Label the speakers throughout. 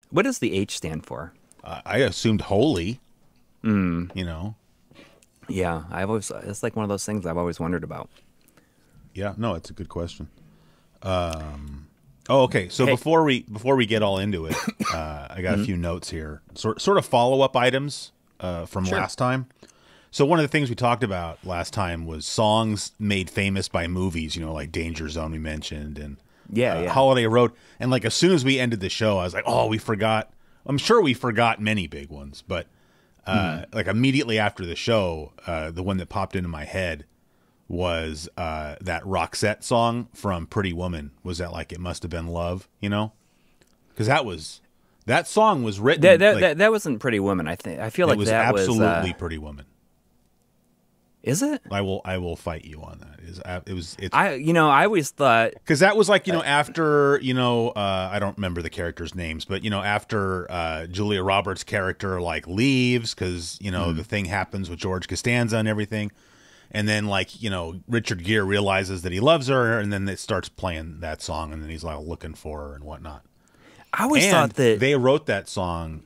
Speaker 1: What does the H stand for?
Speaker 2: I assumed holy. You know.
Speaker 1: Yeah, it's like one of those things I've always wondered about.
Speaker 2: Yeah, no, it's a good question. Oh, okay. So
Speaker 1: Hey.
Speaker 2: before we get all into it, I got a few notes here, sort of follow up items from
Speaker 1: Sure.
Speaker 2: last time. So one of the things we talked about last time was songs made famous by movies. You know, like Danger Zone we mentioned, and
Speaker 1: Yeah.
Speaker 2: Holiday Road. And like as soon as we ended the show, I was like, oh, we forgot. I'm sure we forgot many big ones, but like immediately after the show, the one that popped into my head was that Roxette song from Pretty Woman. Was that like It Must Have Been Love, you know? Because that song was written
Speaker 1: That wasn't Pretty Woman. I feel like
Speaker 2: it was
Speaker 1: that
Speaker 2: absolutely Pretty Woman.
Speaker 1: Is it?
Speaker 2: I will fight you on that. It's
Speaker 1: I always thought
Speaker 2: because that was like, you know, after, you know, I don't remember the characters' names, but, you know, after Julia Roberts' character like leaves because, you know, the thing happens with George Costanza and everything. And then, like, you know, Richard Gere realizes that he loves her, and then it starts playing that song, and then he's like looking for her and whatnot.
Speaker 1: I always
Speaker 2: And
Speaker 1: thought that
Speaker 2: they wrote that song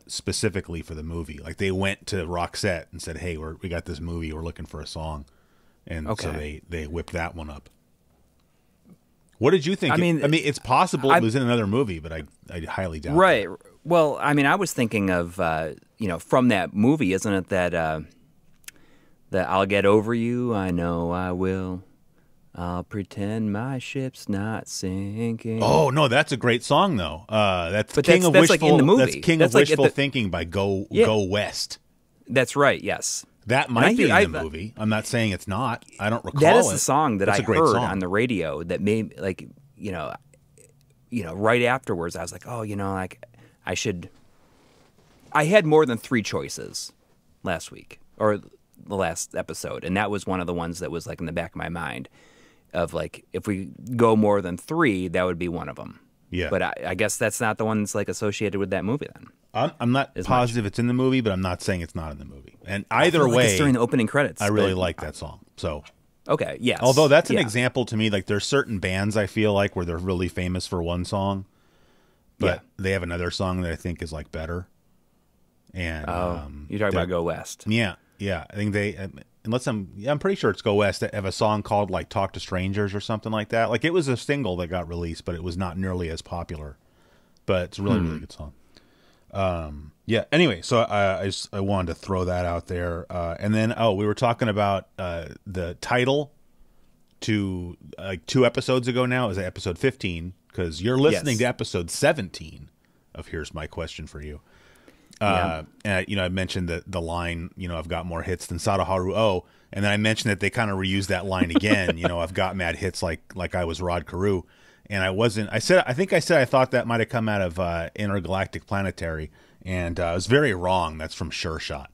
Speaker 2: specifically for the movie. Like they went to Roxette and said, "Hey, we got this movie. We're looking for a song," and so they whipped that one up. What did you think?
Speaker 1: I mean,
Speaker 2: it's possible it was in another movie, but I highly doubt.
Speaker 1: right.
Speaker 2: That.
Speaker 1: Well, I mean, I was thinking of you know, from that movie, isn't it that that I'll get over you, I know I will. I'll pretend my ship's not sinking.
Speaker 2: Oh no, that's a great song though. That's
Speaker 1: But
Speaker 2: King of
Speaker 1: that's
Speaker 2: Wishful.
Speaker 1: like in the movie.
Speaker 2: That's King
Speaker 1: That's
Speaker 2: of
Speaker 1: like
Speaker 2: Wishful Thinking by Go West.
Speaker 1: That's right. Yes,
Speaker 2: That might be in the movie. I'm not saying it's not. I don't recall
Speaker 1: that is
Speaker 2: it.
Speaker 1: the song that
Speaker 2: That's
Speaker 1: I
Speaker 2: a great
Speaker 1: heard
Speaker 2: song.
Speaker 1: on the radio. That made like you know, right afterwards, I was like, oh, you know, like I should. I had more than 3 choices last week or the last episode, and that was one of the ones that was like in the back of my mind. Of like, if we go more than 3, that would be one of them.
Speaker 2: Yeah.
Speaker 1: But I guess that's not the one that's like associated with that movie then.
Speaker 2: I'm not positive it's in the movie, but I'm not saying it's not in the movie. And either
Speaker 1: Like
Speaker 2: way,
Speaker 1: it's during the opening credits.
Speaker 2: I really
Speaker 1: but-
Speaker 2: like that song. So,
Speaker 1: Okay, yes.
Speaker 2: although that's an
Speaker 1: Yeah.
Speaker 2: example to me, like there's certain bands I feel like where they're really famous for one song, but they have another song that I think is like better. And
Speaker 1: You're talking about Go West.
Speaker 2: yeah. I think they. Unless I'm pretty sure it's Go West that have a song called like "Talk to Strangers" or something like that. Like it was a single that got released, but it was not nearly as popular. But it's a really good song. Yeah. Anyway, so I wanted to throw that out there, and then we were talking about the title to 2 episodes ago. Now is it episode 15? Because you're listening to episode 17 of Here's My Question for You. And you know, I mentioned the line, you know, I've got more hits than Sadaharu O, and then I mentioned that they kind of reused that line again. You know, I've got mad hits like I was Rod Carew, and I wasn't. I think I said I thought that might have come out of Intergalactic Planetary, and I was very wrong. That's from Sure Shot.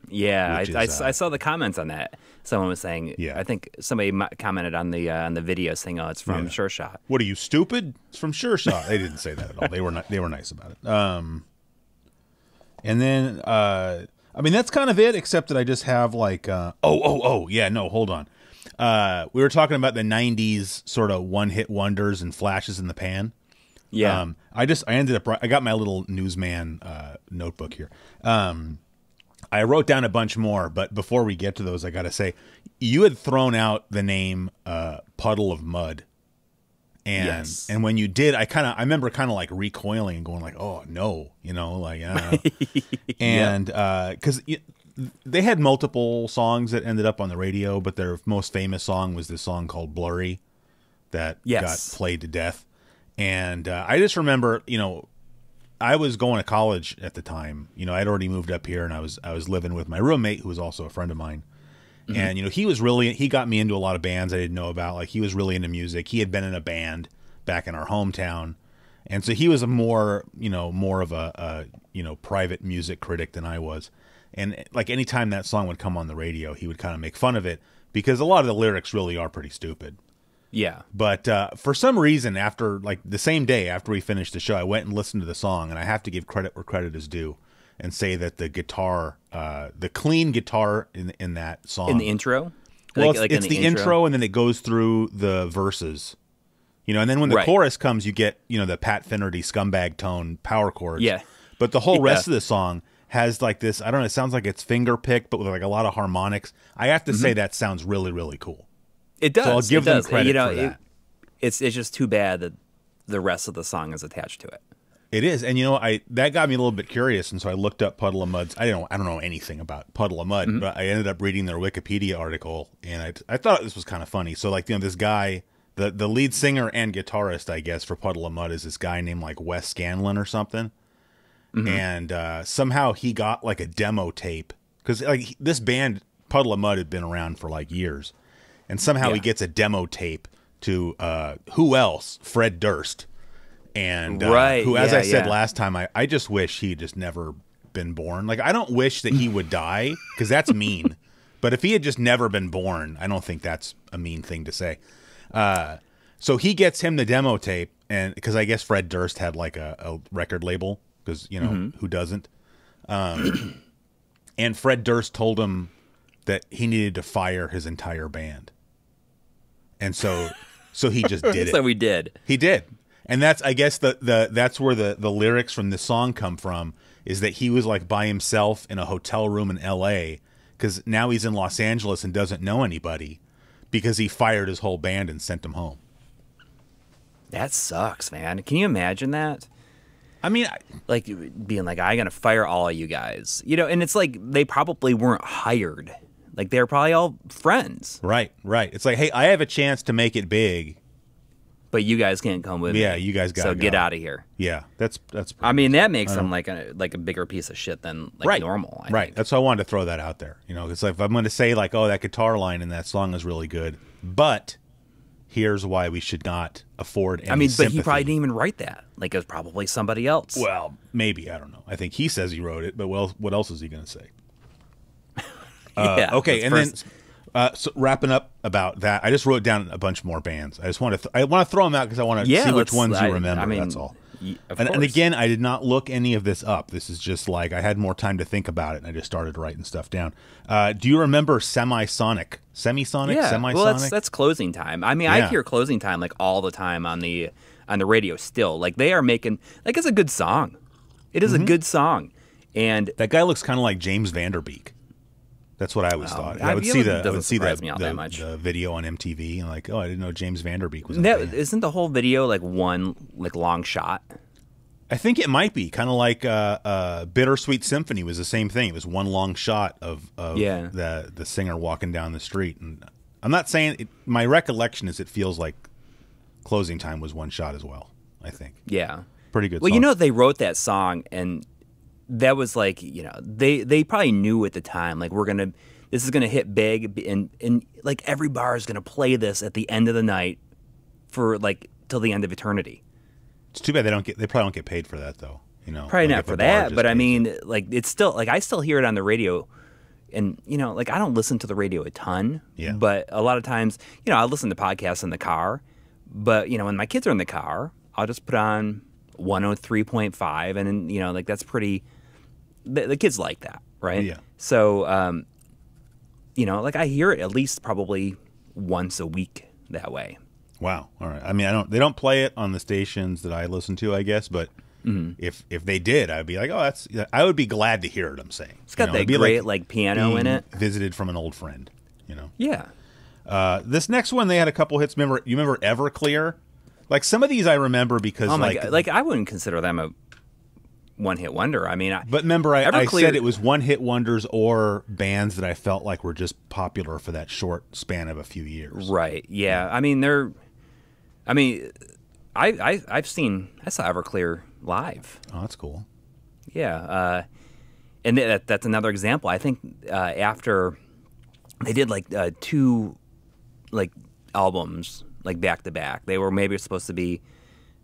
Speaker 1: Yeah,
Speaker 2: Which
Speaker 1: I
Speaker 2: is,
Speaker 1: saw the comments on that. Someone was saying, I think somebody commented on the video saying, "Oh, it's from Sure Shot."
Speaker 2: What are you, stupid? It's from Sure Shot. They didn't say that at all. They were nice about it. And then, I mean, that's kind of it, except that I just have like, yeah, no, hold on. We were talking about the 90s sort of one-hit wonders and flashes in the pan.
Speaker 1: Yeah.
Speaker 2: I got my little newsman notebook here. I wrote down a bunch more, but before we get to those, I got to say, you had thrown out the name Puddle of Mud. And when you did, I remember kind of like recoiling and going like, oh no, you know, like, and because they had multiple songs that ended up on the radio, but their most famous song was this song called Blurry that got played to death. And I just remember, you know, I was going to college at the time. You know, I'd already moved up here, and I was living with my roommate, who was also a friend of mine. And, you know, he got me into a lot of bands I didn't know about. Like, he was really into music. He had been in a band back in our hometown. And so he was more of a private music critic than I was. And like anytime that song would come on the radio, he would kind of make fun of it because a lot of the lyrics really are pretty stupid.
Speaker 1: Yeah.
Speaker 2: But for some reason, after like the same day after we finished the show, I went and listened to the song, and I have to give credit where credit is due. And say that the guitar, the clean guitar in that song.
Speaker 1: In the intro?
Speaker 2: Well, it's the intro, and then it goes through the verses. You know, and then when the
Speaker 1: Right.
Speaker 2: chorus comes, you get, you know, the Pat Finnerty scumbag tone power chords.
Speaker 1: Yeah.
Speaker 2: But the whole rest of the song has like this, I don't know, it sounds like it's finger picked, but with like a lot of harmonics. I have to say that sounds really, really cool.
Speaker 1: It does.
Speaker 2: So I'll give
Speaker 1: it
Speaker 2: them
Speaker 1: does.
Speaker 2: credit
Speaker 1: You know,
Speaker 2: for that.
Speaker 1: It's just too bad that the rest of the song is attached to it.
Speaker 2: It is, and you know, that got me a little bit curious, and so I looked up Puddle of Mud's. I don't know anything about Puddle of Mud, but I ended up reading their Wikipedia article, and I thought this was kind of funny. So, like, you know, this guy, the lead singer and guitarist, I guess, for Puddle of Mud is this guy named like Wes Scanlon or something, and somehow he got like a demo tape because like this band Puddle of Mud had been around for like years, and somehow he gets a demo tape to who else? Fred Durst. And who, as I said last time, I just wish he had just never been born. Like, I don't wish that he would die, because that's mean. But if he had just never been born, I don't think that's a mean thing to say. So he gets him the demo tape, and because I guess Fred Durst had like a record label, because, you know, who doesn't? And Fred Durst told him that he needed to fire his entire band. And so he just did it.
Speaker 1: So we did.
Speaker 2: He did. And that's, I guess, that's where the lyrics from this song come from, is that he was like by himself in a hotel room in L.A. because now he's in Los Angeles and doesn't know anybody because he fired his whole band and sent them home.
Speaker 1: That sucks, man. Can you imagine that?
Speaker 2: I mean,
Speaker 1: Like being like, I'm gonna fire all of you guys, you know, and it's like they probably weren't hired. Like they're probably all friends.
Speaker 2: right. It's like, hey, I have a chance to make it big.
Speaker 1: But you guys can't come with me.
Speaker 2: Yeah, you guys gotta
Speaker 1: So get
Speaker 2: go.
Speaker 1: out of here.
Speaker 2: Yeah, that's.
Speaker 1: I mean, that makes them like a bigger piece of shit than like normal. I
Speaker 2: Right.
Speaker 1: think.
Speaker 2: That's why I wanted to throw that out there. You know, it's like if I'm going to say like, oh, that guitar line in that song is really good, but here's why we should not afford any
Speaker 1: I mean,
Speaker 2: sympathy.
Speaker 1: but he probably didn't even write that. Like it was probably somebody else.
Speaker 2: Well, maybe, I don't know. I think he says he wrote it, but well, what else is he going to say?
Speaker 1: Yeah.
Speaker 2: Okay, and
Speaker 1: that's
Speaker 2: then so wrapping up about that, I just wrote down a bunch more bands. I just want to I want to throw them out because I want to see which ones you remember.
Speaker 1: I mean,
Speaker 2: that's all.
Speaker 1: Of
Speaker 2: And
Speaker 1: course.
Speaker 2: again, I did not look any of this up. This is just like I had more time to think about it, and I just started writing stuff down. Do you remember Semisonic? Semisonic?
Speaker 1: Yeah.
Speaker 2: Semisonic?
Speaker 1: Well, that's closing time. I mean, I
Speaker 2: Yeah.
Speaker 1: hear closing time like all the time on the radio still. Like they are making like it's a good song. It is a good song, and
Speaker 2: That guy looks kind of like James Vanderbeek. That's what I always thought. I would see
Speaker 1: surprise me all that much.
Speaker 2: the video on MTV and like, oh, I didn't know James Vanderbeek was in
Speaker 1: that
Speaker 2: the band.
Speaker 1: isn't the whole video like one like long shot.
Speaker 2: I think it might be kind of like Bittersweet Symphony was the same thing. It was one long shot of the singer walking down the street. And I'm not saying it, my recollection is it feels like Closing Time was one shot as well. I think
Speaker 1: Yeah.
Speaker 2: pretty good.
Speaker 1: Well,
Speaker 2: song.
Speaker 1: you know, they wrote that song, and that was like, you know, they probably knew at the time, like this is gonna hit big, and like every bar is gonna play this at the end of the night for like till the end of eternity.
Speaker 2: it's too bad they probably don't get paid for that though. You know,
Speaker 1: Probably
Speaker 2: like
Speaker 1: not
Speaker 2: if
Speaker 1: for
Speaker 2: a bar
Speaker 1: that,
Speaker 2: just
Speaker 1: but I
Speaker 2: pays
Speaker 1: mean, like it's still like I still hear it on the radio, and you know, like I don't listen to the radio a ton,
Speaker 2: Yeah.
Speaker 1: but a lot of times, you know, I listen to podcasts in the car, but you know, when my kids are in the car, I'll just put on 103.5, and then, you know, like that's pretty. The kids like that, right?
Speaker 2: Yeah.
Speaker 1: So, you know, like I hear it at least probably once a week that way.
Speaker 2: Wow. All right. I mean, they don't play it on the stations that I listen to, I guess, but if they did, I'd be like, oh, I would be glad to hear it. I'm saying
Speaker 1: It's got that great like piano in it.
Speaker 2: Visited from an old friend, you know.
Speaker 1: Yeah.
Speaker 2: This next one, they had a couple hits. You remember Everclear? Like some of these I remember because
Speaker 1: Oh my God. Like I wouldn't consider them a one-hit wonder. I mean,
Speaker 2: but remember, I
Speaker 1: Everclear-
Speaker 2: said it was one-hit wonders or bands that I felt like were just popular for that short span of a few years.
Speaker 1: Right. Yeah. I mean, I saw Everclear live.
Speaker 2: Oh, that's cool.
Speaker 1: Yeah. And that's another example. I think after they did like two like albums like back to back, they were maybe supposed to be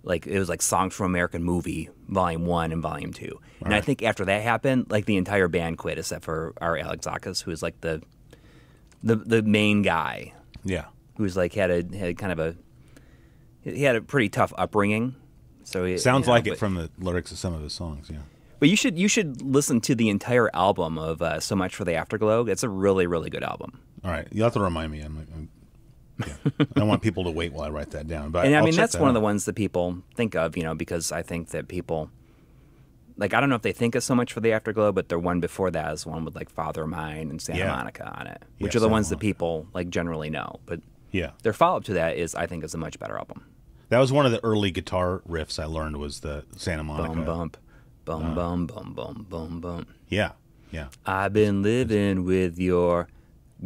Speaker 1: like it was like Songs from American Movie Volume 1 and Volume 2. And I think after that happened, like the entire band quit except for our Alex Zakas, who was like the main guy.
Speaker 2: Yeah.
Speaker 1: Who's like had a pretty tough upbringing. So he,
Speaker 2: Sounds
Speaker 1: you know,
Speaker 2: like it
Speaker 1: but-
Speaker 2: from the lyrics of some of his songs, yeah.
Speaker 1: But you should listen to the entire album of So Much for the Afterglow. It's a really, really good album.
Speaker 2: All right. You'll have to remind me. Yeah. I don't want people to wait while I write that down. But
Speaker 1: And I
Speaker 2: I'll
Speaker 1: mean,
Speaker 2: check
Speaker 1: that's
Speaker 2: that
Speaker 1: one of
Speaker 2: out.
Speaker 1: the ones that people think of, because I think that people, like, I don't know if they think of so much for the Afterglow, but the one before that is one with like Father Mine and Santa
Speaker 2: Yeah.
Speaker 1: Monica on it,
Speaker 2: Yeah,
Speaker 1: which are the
Speaker 2: Santa
Speaker 1: ones that
Speaker 2: Monica.
Speaker 1: people like generally know. But
Speaker 2: Yeah.
Speaker 1: their follow up to that is, I think, is a much better album.
Speaker 2: That was one of the early guitar riffs I learned was the Santa Monica.
Speaker 1: Bum bump, bum bum bum bum bum bum.
Speaker 2: Yeah. Yeah.
Speaker 1: I've been living with your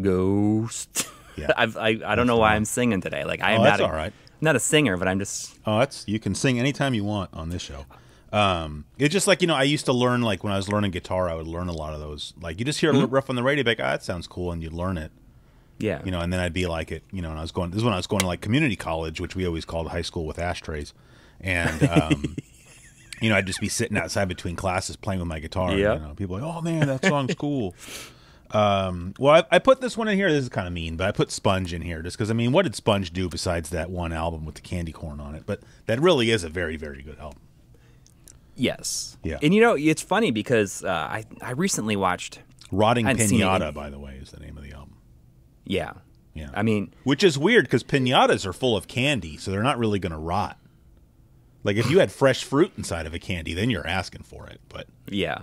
Speaker 1: ghost.
Speaker 2: Yeah.
Speaker 1: I don't know why I'm singing today. Like I am
Speaker 2: that's
Speaker 1: not
Speaker 2: all right.
Speaker 1: not a singer, but I'm just
Speaker 2: You can sing anytime you want on this show. It's just like, I used to learn, like when I was learning guitar, I would learn a lot of those. Like you just hear a little riff on the radio, be like, that sounds cool. And you'd learn it,
Speaker 1: yeah.
Speaker 2: and then I'd be like it, and this is when I was going to like community college, which we always called high school with ashtrays. And, I'd just be sitting outside between classes playing with my guitar.
Speaker 1: Yeah.
Speaker 2: And, people are like, oh man, that song's cool. Well, I put this one in here. This is kind of mean, but I put Sponge in here just because, what did Sponge do besides that one album with the candy corn on it? But that really is a very, very good album.
Speaker 1: Yes.
Speaker 2: Yeah.
Speaker 1: And it's funny because I recently watched.
Speaker 2: Rotting
Speaker 1: I hadn't seen it
Speaker 2: Pinata,
Speaker 1: in-
Speaker 2: by the way, is the name of the album.
Speaker 1: Yeah.
Speaker 2: Yeah.
Speaker 1: I mean,
Speaker 2: Which is weird because pinatas are full of candy, so they're not really going to rot. Like if you had fresh fruit inside of a candy, then you're asking for it. But
Speaker 1: yeah.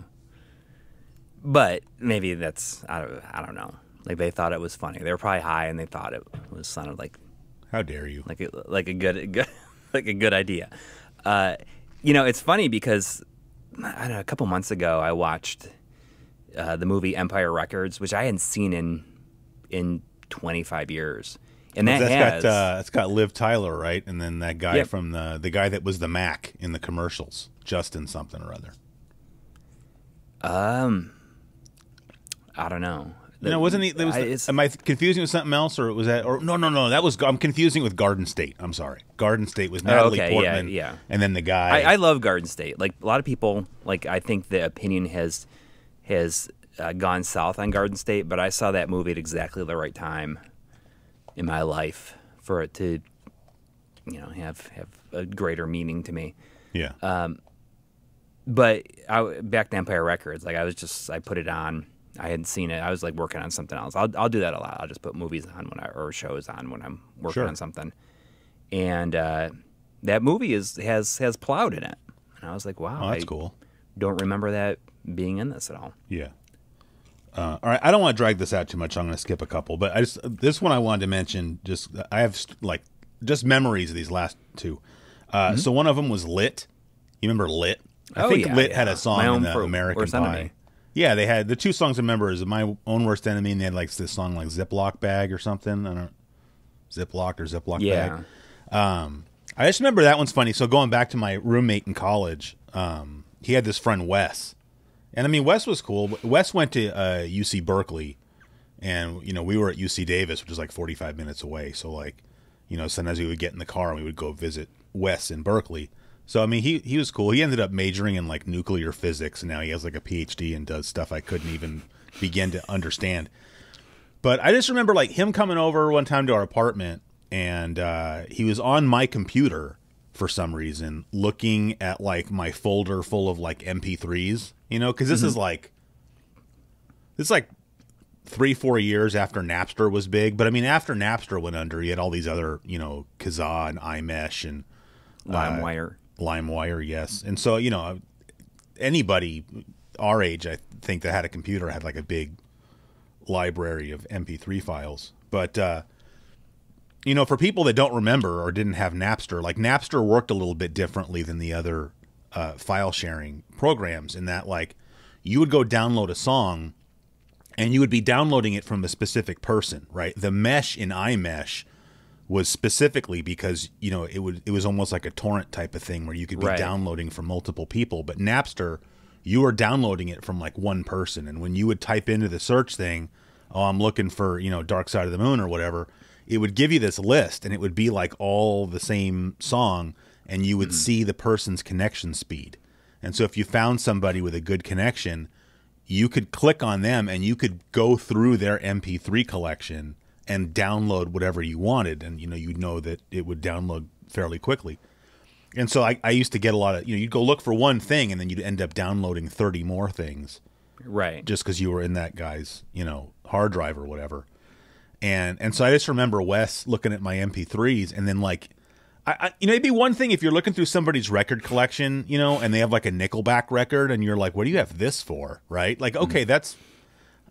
Speaker 1: But maybe that's I don't know. Like they thought it was funny. They were probably high and they thought it sounded like
Speaker 2: how dare you?
Speaker 1: like a good like a good idea. It's funny because I don't know, a couple months ago I watched the movie Empire Records, which I hadn't seen in 25 years, and
Speaker 2: That's got Liv Tyler, right? And then that guy
Speaker 1: Yep.
Speaker 2: from the guy that was the Mac in the commercials, Justin something or other.
Speaker 1: I don't know.
Speaker 2: Wasn't he? Am I confusing with something else, or was that? Or no. I'm confusing with Garden State. I'm sorry. Garden State was Natalie
Speaker 1: okay,
Speaker 2: Portman.
Speaker 1: yeah.
Speaker 2: And then the guy.
Speaker 1: I love Garden State. Like a lot of people, like I think the opinion has gone south on Garden State, but I saw that movie at exactly the right time in my life for it to, have a greater meaning to me.
Speaker 2: Yeah.
Speaker 1: But back to Empire Records, like I put it on. I hadn't seen it. I was like working on something else. I'll do that a lot. I'll just put movies on or shows on when I'm working
Speaker 2: Sure.
Speaker 1: on something. And that movie has Plowed in it, and I was like, wow,
Speaker 2: That's
Speaker 1: I
Speaker 2: cool.
Speaker 1: don't remember that being in this at all.
Speaker 2: Yeah. All right. I don't want to drag this out too much. I'm going to skip a couple, but this one I wanted to mention. I have just memories of these last two. So one of them was Lit. You remember Lit? I think Lit had a song
Speaker 1: My
Speaker 2: in
Speaker 1: Own
Speaker 2: the American
Speaker 1: Worst
Speaker 2: Pie.
Speaker 1: Enemy.
Speaker 2: Yeah, they had the two songs I remember is My Own Worst Enemy, and they had like this song like Ziploc Bag or something. I don't Ziploc
Speaker 1: Yeah.
Speaker 2: Bag. I just remember that one's funny. So going back to my roommate in college, he had this friend Wes, and Wes was cool. Wes went to UC Berkeley, and we were at UC Davis, which is like 45 minutes away. So like, sometimes we would get in the car and we would go visit Wes in Berkeley. So he was cool. He ended up majoring in like nuclear physics, and now he has like a PhD and does stuff I couldn't even begin to understand. But I just remember like him coming over one time to our apartment, and he was on my computer for some reason, looking at like my folder full of like MP3s, because this is like 3-4 years after Napster was big. But after Napster went under, he had all these other, Kazaa and iMesh and LimeWire, yes. And so, anybody our age, I think, that had a computer had like a big library of MP3 files. But, for people that don't remember or didn't have Napster, like Napster worked a little bit differently than the other file sharing programs in that, like, you would go download a song and you would be downloading it from a specific person, right? The mesh in iMesh was specifically because it was almost like a torrent type of thing where you could be downloading from multiple people. But Napster, you were downloading it from like one person, and when you would type into the search thing, oh, I'm looking for Dark Side of the Moon or whatever, it would give you this list, and it would be like all the same song, and you would see the person's connection speed. And so if you found somebody with a good connection, you could click on them and you could go through their MP3 collection and download whatever you wanted, and you'd know that it would download fairly quickly. And so I used to get a lot of you'd go look for one thing and then you'd end up downloading 30 more things,
Speaker 1: Right.
Speaker 2: just because you were in that guy's hard drive or whatever. And so I just remember Wes looking at my MP3s, and then like, it'd be one thing if you're looking through somebody's record collection, and they have like a Nickelback record, and you're like, what do you have this for, right? Like, okay, that's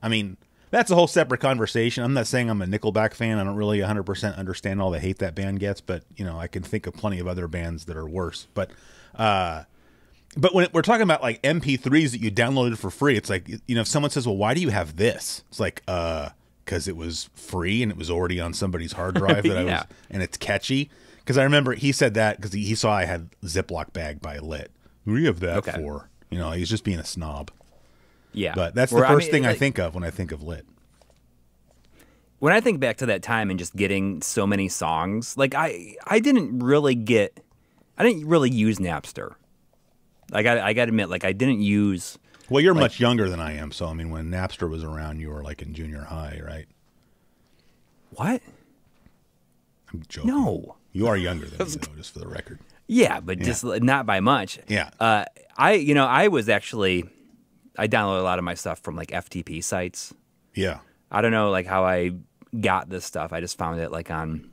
Speaker 2: a whole separate conversation. I'm not saying I'm a Nickelback fan. I don't really 100% understand all the hate that band gets, but I can think of plenty of other bands that are worse. But when we're talking about like MP3s that you downloaded for free, it's like, if someone says, well, why do you have this? It's like, because it was free and it was already on somebody's hard drive that and it's catchy. Because I remember he said that because he saw I had Ziploc Bag by Lit. What do you have that for? He's just being a snob.
Speaker 1: Yeah.
Speaker 2: But that's the first thing I think of when I think of Lit.
Speaker 1: When I think back to that time and just getting so many songs, like I didn't really use Napster. Like I got to admit, like I didn't use.
Speaker 2: Well, you're much younger than I am, so I mean, when Napster was around, you were like in junior high, right?
Speaker 1: What?
Speaker 2: I'm joking.
Speaker 1: No,
Speaker 2: you are younger than me, though, just for the record.
Speaker 1: Yeah, but just not by much.
Speaker 2: Yeah.
Speaker 1: I downloaded a lot of my stuff from like FTP sites.
Speaker 2: Yeah.
Speaker 1: I don't know like how I got this stuff. I just found it like on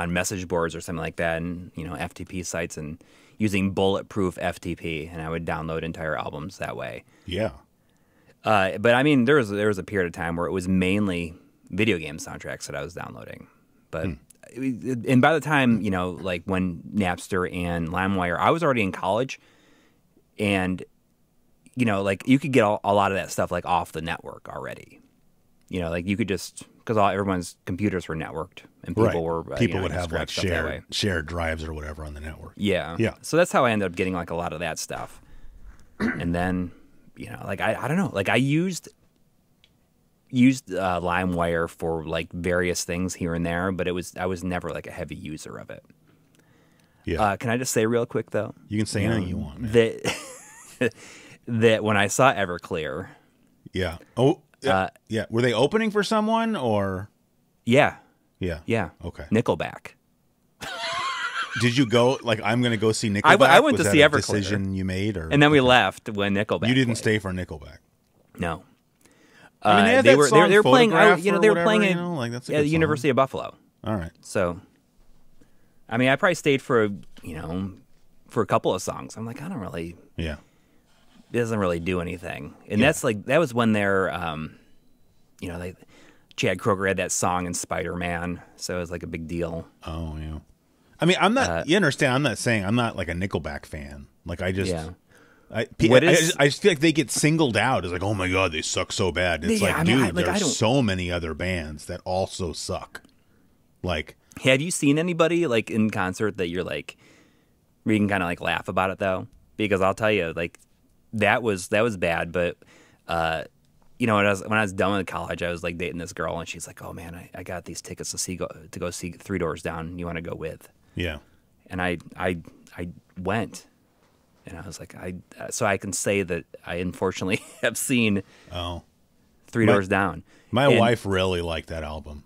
Speaker 1: message boards or something like that, and FTP sites, and using bulletproof FTP, and I would download entire albums that way.
Speaker 2: Yeah.
Speaker 1: But I mean, there was a period of time where it was mainly video game soundtracks that I was downloading. But and by the time like when Napster and LimeWire, I was already in college, and like you could get a lot of that stuff like off the network already. Like you could just because everyone's computers were networked and people
Speaker 2: would have like shared drives or whatever on the network.
Speaker 1: Yeah.
Speaker 2: Yeah.
Speaker 1: So that's how I ended up getting like a lot of that stuff. And then, like I don't know, like I used LimeWire for like various things here and there, but I was never like a heavy user of it.
Speaker 2: Yeah.
Speaker 1: Can I just say real quick though?
Speaker 2: You can say anything you want, man.
Speaker 1: That when I saw Everclear.
Speaker 2: Yeah. Oh, yeah. Were they opening for someone or?
Speaker 1: Yeah.
Speaker 2: Yeah.
Speaker 1: Yeah.
Speaker 2: Okay.
Speaker 1: Nickelback.
Speaker 2: Did you go like I'm going to go see Nickelback?
Speaker 1: I went
Speaker 2: was
Speaker 1: to
Speaker 2: that
Speaker 1: see
Speaker 2: a
Speaker 1: Everclear.
Speaker 2: Decision you made, or
Speaker 1: and then we left when Nickelback.
Speaker 2: You didn't
Speaker 1: played.
Speaker 2: stay for Nickelback.
Speaker 1: No.
Speaker 2: I mean,
Speaker 1: they were playing. They were playing at
Speaker 2: that's
Speaker 1: the University of Buffalo.
Speaker 2: All right.
Speaker 1: So, I mean, I probably stayed for for a couple of songs. I'm like, I don't really.
Speaker 2: Yeah.
Speaker 1: It doesn't really do anything, and that's like that was when they're, Chad Kroeger had that song in Spider-Man, so it was like a big deal.
Speaker 2: Oh yeah. I mean, I'm not. You understand? I'm not saying I'm not like a Nickelback fan. Like I just. Yeah. I just feel like they get singled out as like, oh my god, they suck so bad. It's there's so many other bands that also suck. Like,
Speaker 1: have you seen anybody like in concert that you're like, where you can kind of like laugh about it though? Because I'll tell you, like, that was bad. But when I was done with college, I was like dating this girl, and she's like, oh man, I got these tickets to go see Three Doors Down. You want to go with?
Speaker 2: Yeah.
Speaker 1: And I went. And I was like, so I can say that I unfortunately have seen Three Doors Down.
Speaker 2: My wife really liked that album.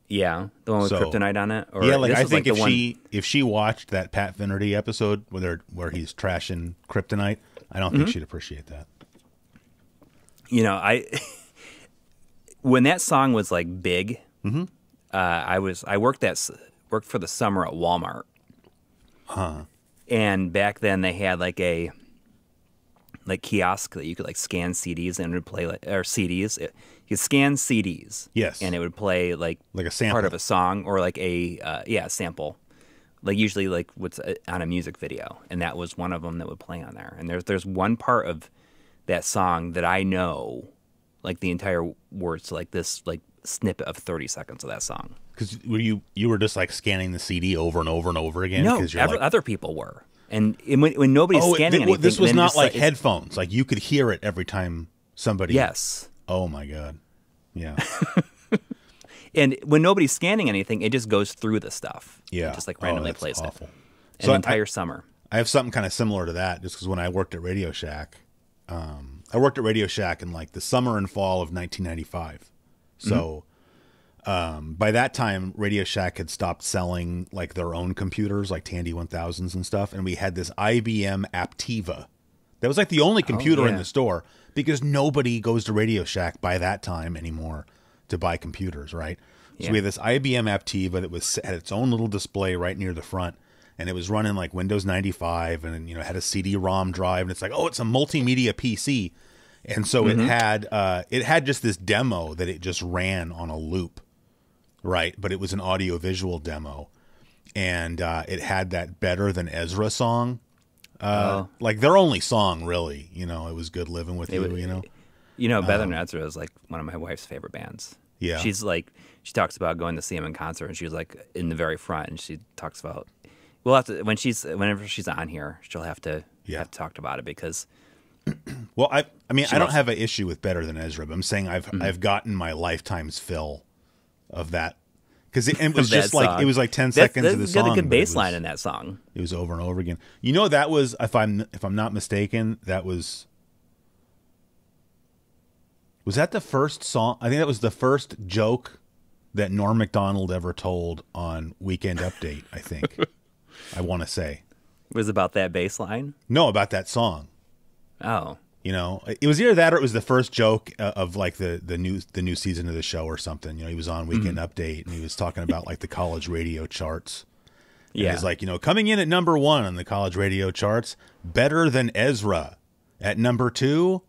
Speaker 1: Yeah, the one with Kryptonite on it. Or
Speaker 2: yeah, like I think if she watched that Pat Finnerty episode where he's trashing Kryptonite, I don't think she'd appreciate that.
Speaker 1: When that song was like big, I worked for the summer at Walmart.
Speaker 2: Huh.
Speaker 1: And back then they had like a kiosk that you could like scan CDs and it would play or CDs. You could scan CDs.
Speaker 2: Yes.
Speaker 1: And it would play like
Speaker 2: a sample.
Speaker 1: Part of a song or like a sample. Like usually like what's on a music video, and that was one of them that would play on there. And there's one part of that song that I know like the entire words to like this like snippet of 30 seconds of that song.
Speaker 2: Because you were just like scanning the CD over and over and over again?
Speaker 1: No, other people were. And when nobody's scanning anything...
Speaker 2: This was not like headphones. Like you could hear it every time somebody...
Speaker 1: Yes.
Speaker 2: Oh my God. Yeah.
Speaker 1: And when nobody's scanning anything, it just goes through the stuff.
Speaker 2: Yeah.
Speaker 1: It just like randomly plays
Speaker 2: awful.
Speaker 1: it. So an entire summer.
Speaker 2: I have something kind of similar to that just because when I worked at Radio Shack, I worked at Radio Shack in like the summer and fall of 1995. So... by that time, Radio Shack had stopped selling like their own computers, like Tandy 1000s and stuff, and we had this IBM Aptiva. That was like the only computer in the store because nobody goes to Radio Shack by that time anymore to buy computers, right? So
Speaker 1: Yeah.
Speaker 2: we had this IBM Aptiva that had its own little display right near the front, and it was running like Windows 95, and had a CD-ROM drive, and it's like, oh, it's a multimedia PC, and so it had just this demo that it just ran on a loop, right? But it was an audio-visual demo, and it had that Better Than Ezra song, like their only song, really. It was Good Living With You.
Speaker 1: Better Than Ezra is like one of my wife's favorite bands.
Speaker 2: Yeah.
Speaker 1: She's like, she talks about going to see him in concert, and she was like in the very front, and she talks about, we'll have to, whenever she's on here, she'll have to talk about it, because
Speaker 2: well, I mean, I don't have an issue with Better Than Ezra, but I'm saying I've gotten my lifetime's fill of that, because it was just like
Speaker 1: song.
Speaker 2: it was like 10 seconds of the song.
Speaker 1: Got a good bass line in that song.
Speaker 2: It was over and over again. That was, if I'm not mistaken, that was that the first song? I think that was the first joke that Norm Macdonald ever told on Weekend Update, I think. I want to say.
Speaker 1: It was about that bass line?
Speaker 2: No, about that song.
Speaker 1: Oh.
Speaker 2: It was either that, or it was the first joke of like the new season of the show or something. He was on Weekend Update, and he was talking about like the college radio charts. And he's like, coming in at number 1 on the college radio charts, Better Than Ezra. At number 2,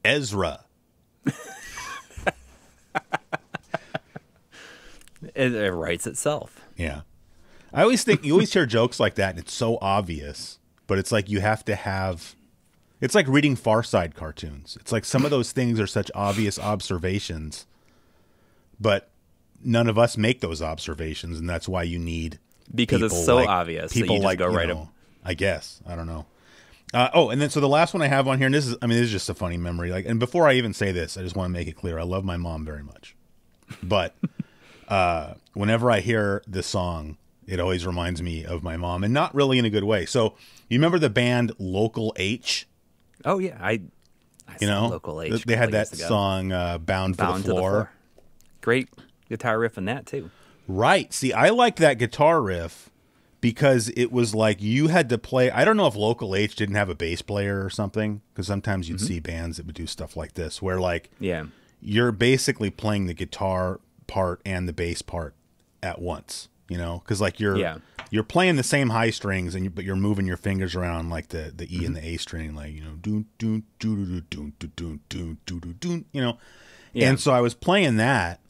Speaker 2: Ezra.
Speaker 1: It writes itself.
Speaker 2: Yeah. I always think, you always hear jokes like that, and it's so obvious, but it's like you have to have, it's like reading Far Side cartoons. It's like some of those things are such obvious observations, but none of us make those observations, and that's why you need
Speaker 1: because it's so obvious.
Speaker 2: People
Speaker 1: like go right up.
Speaker 2: I guess. I don't know. And then so the last one I have on here, and this is just a funny memory. Like, and before I even say this, I just want to make it clear, I love my mom very much, but whenever I hear this song, it always reminds me of my mom, and not really in a good way. So you remember the band Local H?
Speaker 1: Oh yeah, I saw Local H.
Speaker 2: They had that song "Bound for the Floor."
Speaker 1: Great guitar riff in that too.
Speaker 2: Right. See, I liked that guitar riff because it was like you had to play. I don't know if Local H didn't have a bass player or something, because sometimes you'd see bands that would do stuff like this, where like you're basically playing the guitar part and the bass part at once. Because like you're playing the same high strings, but you're moving your fingers around like the E and the A string, like doon doon doon doon doon doon doon doon. And so I was playing that.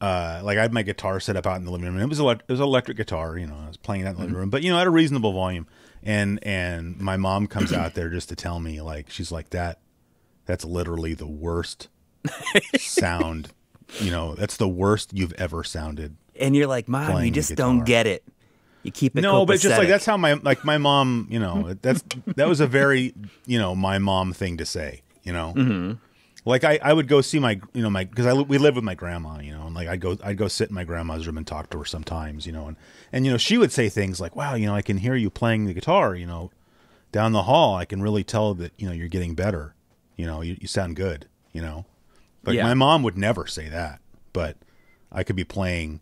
Speaker 2: Like I had my guitar set up out in the living room, and it was an electric guitar. I was playing that in the living room, but at a reasonable volume. And my mom comes out there just to tell me, like, she's like, that's literally the worst sound. That's the worst you've ever sounded.
Speaker 1: And you're like, Mom, you just don't get it. You keep it
Speaker 2: no,
Speaker 1: copacetic.
Speaker 2: but it's just like that's how my mom, that was a very my mom thing to say. Like I would go see my because we live with my grandma, and like I'd go sit in my grandma's room and talk to her sometimes, and she would say things like, wow, I can hear you playing the guitar, down the hall. I can really tell that you're getting better. You sound good. Like my mom would never say that, but I could be playing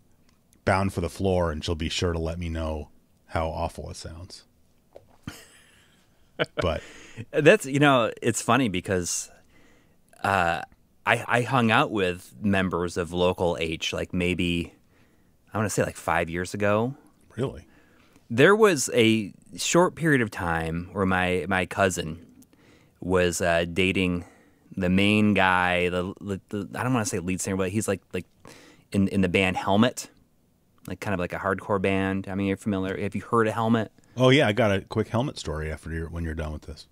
Speaker 2: Bound for the Floor, and she'll be sure to let me know how awful it sounds. But
Speaker 1: that's it's funny because I hung out with members of Local H like maybe I want to say like 5 years ago.
Speaker 2: Really?
Speaker 1: There was a short period of time where my cousin was dating the main guy, the I don't want to say lead singer, but he's like in the band Helmet. Like kind of like a hardcore band. I mean, you're familiar. Have you heard of Helmet?
Speaker 2: Oh yeah, I got a quick Helmet story when you're done with this.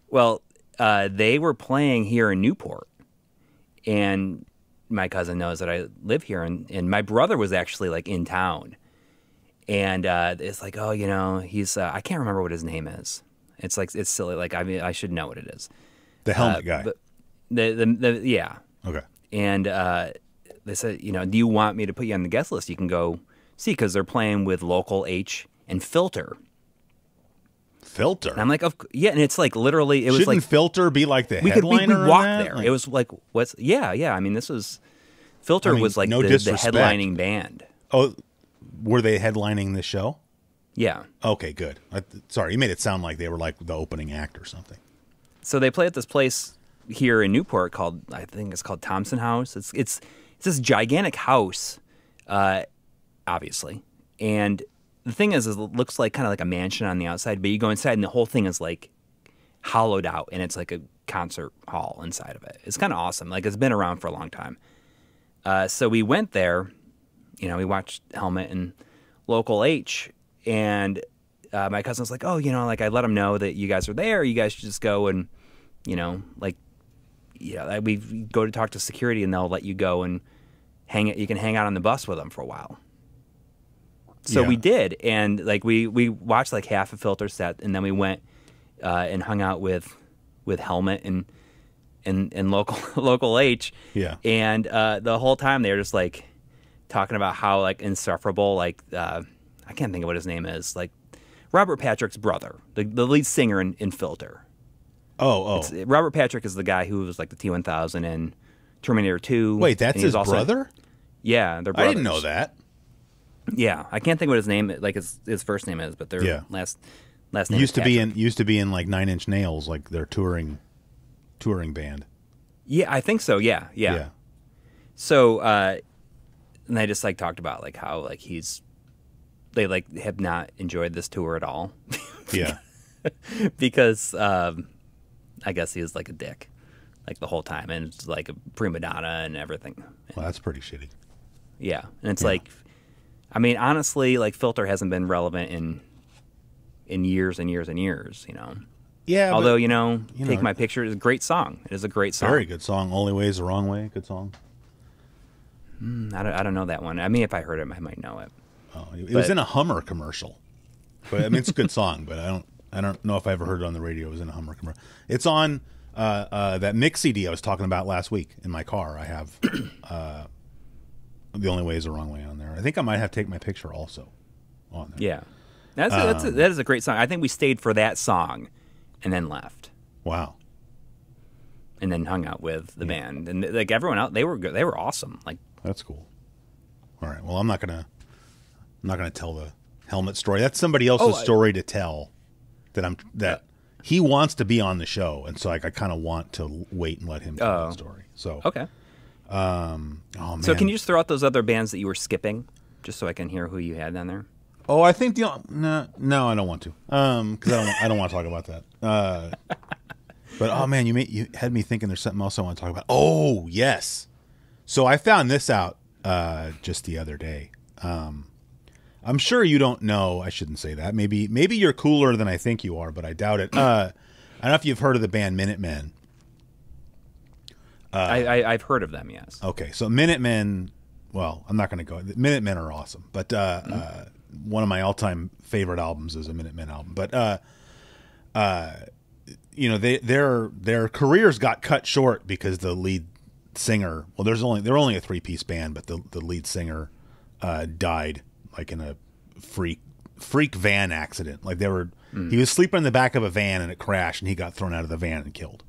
Speaker 1: Well, they were playing here in Newport, and my cousin knows that I live here, and my brother was actually like in town, and it's like, oh, he's I can't remember what his name is. It's like it's silly. Like I mean, I should know what it is.
Speaker 2: The Helmet guy.
Speaker 1: But the yeah.
Speaker 2: Okay.
Speaker 1: And they said, do you want me to put you on the guest list? You can go see, because they're playing with Local H and Filter.
Speaker 2: Filter?
Speaker 1: And I'm like, yeah, and it's like literally, it was
Speaker 2: Shouldn't
Speaker 1: like
Speaker 2: Filter be like the headliner?
Speaker 1: We could walk
Speaker 2: on that?
Speaker 1: there.
Speaker 2: Like,
Speaker 1: it was like, yeah. I mean, this was, Filter was like
Speaker 2: no
Speaker 1: the headlining band.
Speaker 2: Oh, were they headlining the show?
Speaker 1: Yeah.
Speaker 2: Okay, good. Sorry, you made it sound like they were like the opening act or something.
Speaker 1: So they play at this place here in Newport called, I think it's called Thompson House. It's this gigantic house, obviously. And the thing is it looks like kind of like a mansion on the outside, but you go inside and the whole thing is like hollowed out, and it's like a concert hall inside of it. It's kind of awesome. Like, it's been around for a long time. So we went there, you know, we watched Helmet and Local H, and my cousin was like, oh, you know, like I let him know that you guys are there. You guys should just go and, you know, like, we go to talk to security and they'll let you go and you can hang out on the bus with them for a while. So we did, and like we watched like half a Filter set, and then we went and hung out with Helmet and local H.
Speaker 2: Yeah.
Speaker 1: And the whole time they were just like talking about how like insufferable, like I can't think of what his name is, like Robert Patrick's brother, the lead singer in Filter. Robert Patrick is the guy who was like the T-1000 in Terminator 2.
Speaker 2: Wait, that's his brother?
Speaker 1: Yeah, they're brothers.
Speaker 2: I didn't know that.
Speaker 1: Yeah, I can't think what his name, like his first name is, but their last name
Speaker 2: used
Speaker 1: is
Speaker 2: to be in like Nine Inch Nails, like their touring band.
Speaker 1: Yeah, I think so. Yeah. So, and they just like talked about like how like they like have not enjoyed this tour at all.
Speaker 2: Yeah,
Speaker 1: because I guess he was like a dick, like the whole time, and it's like a prima donna and everything.
Speaker 2: Well, that's pretty shitty.
Speaker 1: Yeah, and it's like, I mean, honestly, like Filter hasn't been relevant in years and years and years, you know.
Speaker 2: Yeah.
Speaker 1: Although, Take My Picture is a great song. It is a great song.
Speaker 2: Very good song. Only Way is the Wrong Way. Good song.
Speaker 1: I don't know that one. I mean, if I heard it, I might know it.
Speaker 2: Oh, it was in a Hummer commercial. But I mean, it's a good song, but I don't know if I ever heard it on the radio. It was in a Hummer commercial. It's on that mix CD I was talking about last week in my car. I have The Only Way is the Wrong Way on there. I think I might have Take My Picture also on there.
Speaker 1: Yeah. That is a great song. I think we stayed for that song and then left.
Speaker 2: Wow.
Speaker 1: And then hung out with the band. And like everyone else, they were good. They were awesome. Like,
Speaker 2: that's cool. All right. Well, I'm not gonna tell the Helmet story. That's somebody else's story to tell. That he wants to be on the show, and so like I kind of want to wait and let him tell the story. So
Speaker 1: okay.
Speaker 2: Oh man.
Speaker 1: So can you just throw out those other bands that you were skipping, just so I can hear who you had down there?
Speaker 2: Oh, I think no, I don't want to. Because I don't want to talk about that. But oh man, you had me thinking there's something else I want to talk about. Oh yes. So I found this out just the other day. I'm sure you don't know. I shouldn't say that. Maybe you're cooler than I think you are, but I doubt it. I don't know if you've heard of the band Minutemen.
Speaker 1: I've heard of them. Yes.
Speaker 2: Okay, so Minutemen. Well, I'm not going to go. Minutemen are awesome, but one of my all-time favorite albums is a Minutemen album. But their careers got cut short because the lead singer. Well, they're only a 3-piece band, but the lead singer died like in a freak van accident. Like he was sleeping in the back of a van and it crashed and he got thrown out of the van and killed.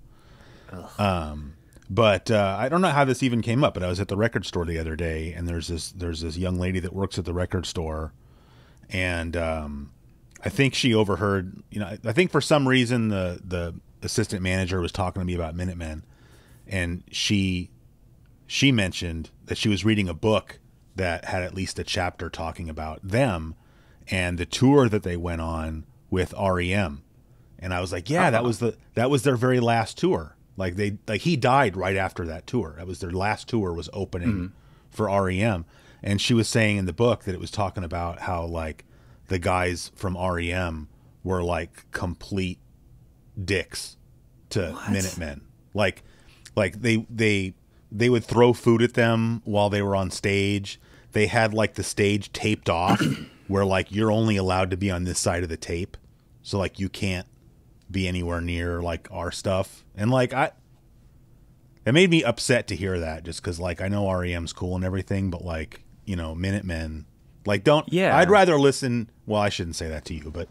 Speaker 2: But I don't know how this even came up, but I was at the record store the other day and there's this young lady that works at the record store, and I think she overheard, I think for some reason the assistant manager was talking to me about Minutemen, and she mentioned that she was reading a book that had at least a chapter talking about them and the tour that they went on with REM. And I was like, yeah, that was their very last tour. Like he died right after that tour. That was their last tour, was opening for REM. And she was saying in the book that it was talking about how like the guys from REM were like complete dicks to Minutemen. Like they would throw food at them while they were on stage. They had like the stage taped off where like you're only allowed to be on this side of the tape. So like you can't be anywhere near like our stuff. And like it made me upset to hear that, just because like I know REM's cool and everything, but like, Minutemen, like I'd rather listen, well, I shouldn't say that to you, but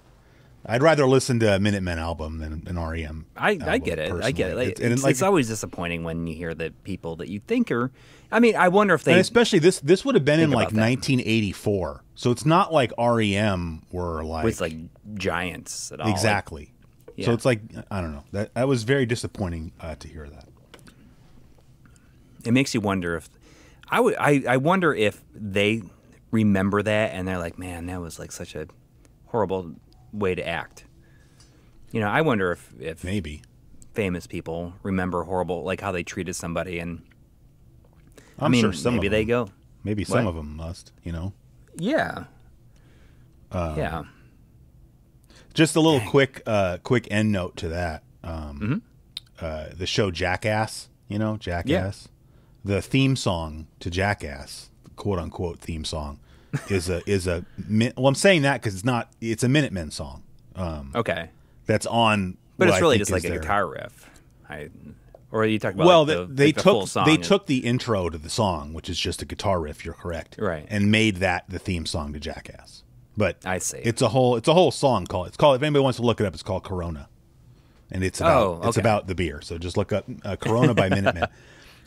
Speaker 2: I'd rather listen to a Minutemen album than an REM.
Speaker 1: I get it. Personally. I get it. Like, it's always disappointing when you hear the people that you think are. I mean, I wonder if they.
Speaker 2: And especially this would have been in like 1984, so it's not like REM were like
Speaker 1: with like giants at all.
Speaker 2: Exactly.
Speaker 1: Yeah.
Speaker 2: So it's like, I don't know. That was very disappointing to hear that.
Speaker 1: It makes you wonder if I wonder if they remember that and they're like, man, that was like such a horrible way to act. I wonder if
Speaker 2: Maybe.
Speaker 1: famous people remember horrible, like how they treated somebody, and
Speaker 2: I'm sure some
Speaker 1: maybe
Speaker 2: of
Speaker 1: they
Speaker 2: them,
Speaker 1: go,
Speaker 2: maybe some of them must,
Speaker 1: yeah, yeah.
Speaker 2: Just a little quick end note to that. The show Jackass, Jackass. The theme song to Jackass, quote unquote theme song, is a well, I'm saying that because it's a Minutemen song.
Speaker 1: Okay,
Speaker 2: that's on,
Speaker 1: but it's really
Speaker 2: I think
Speaker 1: just like a
Speaker 2: their
Speaker 1: guitar riff. Or you talk about
Speaker 2: well,
Speaker 1: the full song.
Speaker 2: They took the intro to the song, which is just a guitar riff. You're correct,
Speaker 1: right?
Speaker 2: And made that the theme song to Jackass. But
Speaker 1: I see.
Speaker 2: It's a whole song called. It's called. If anybody wants to look it up, it's called Corona, and it's about the beer. So just look up Corona by Minutemen.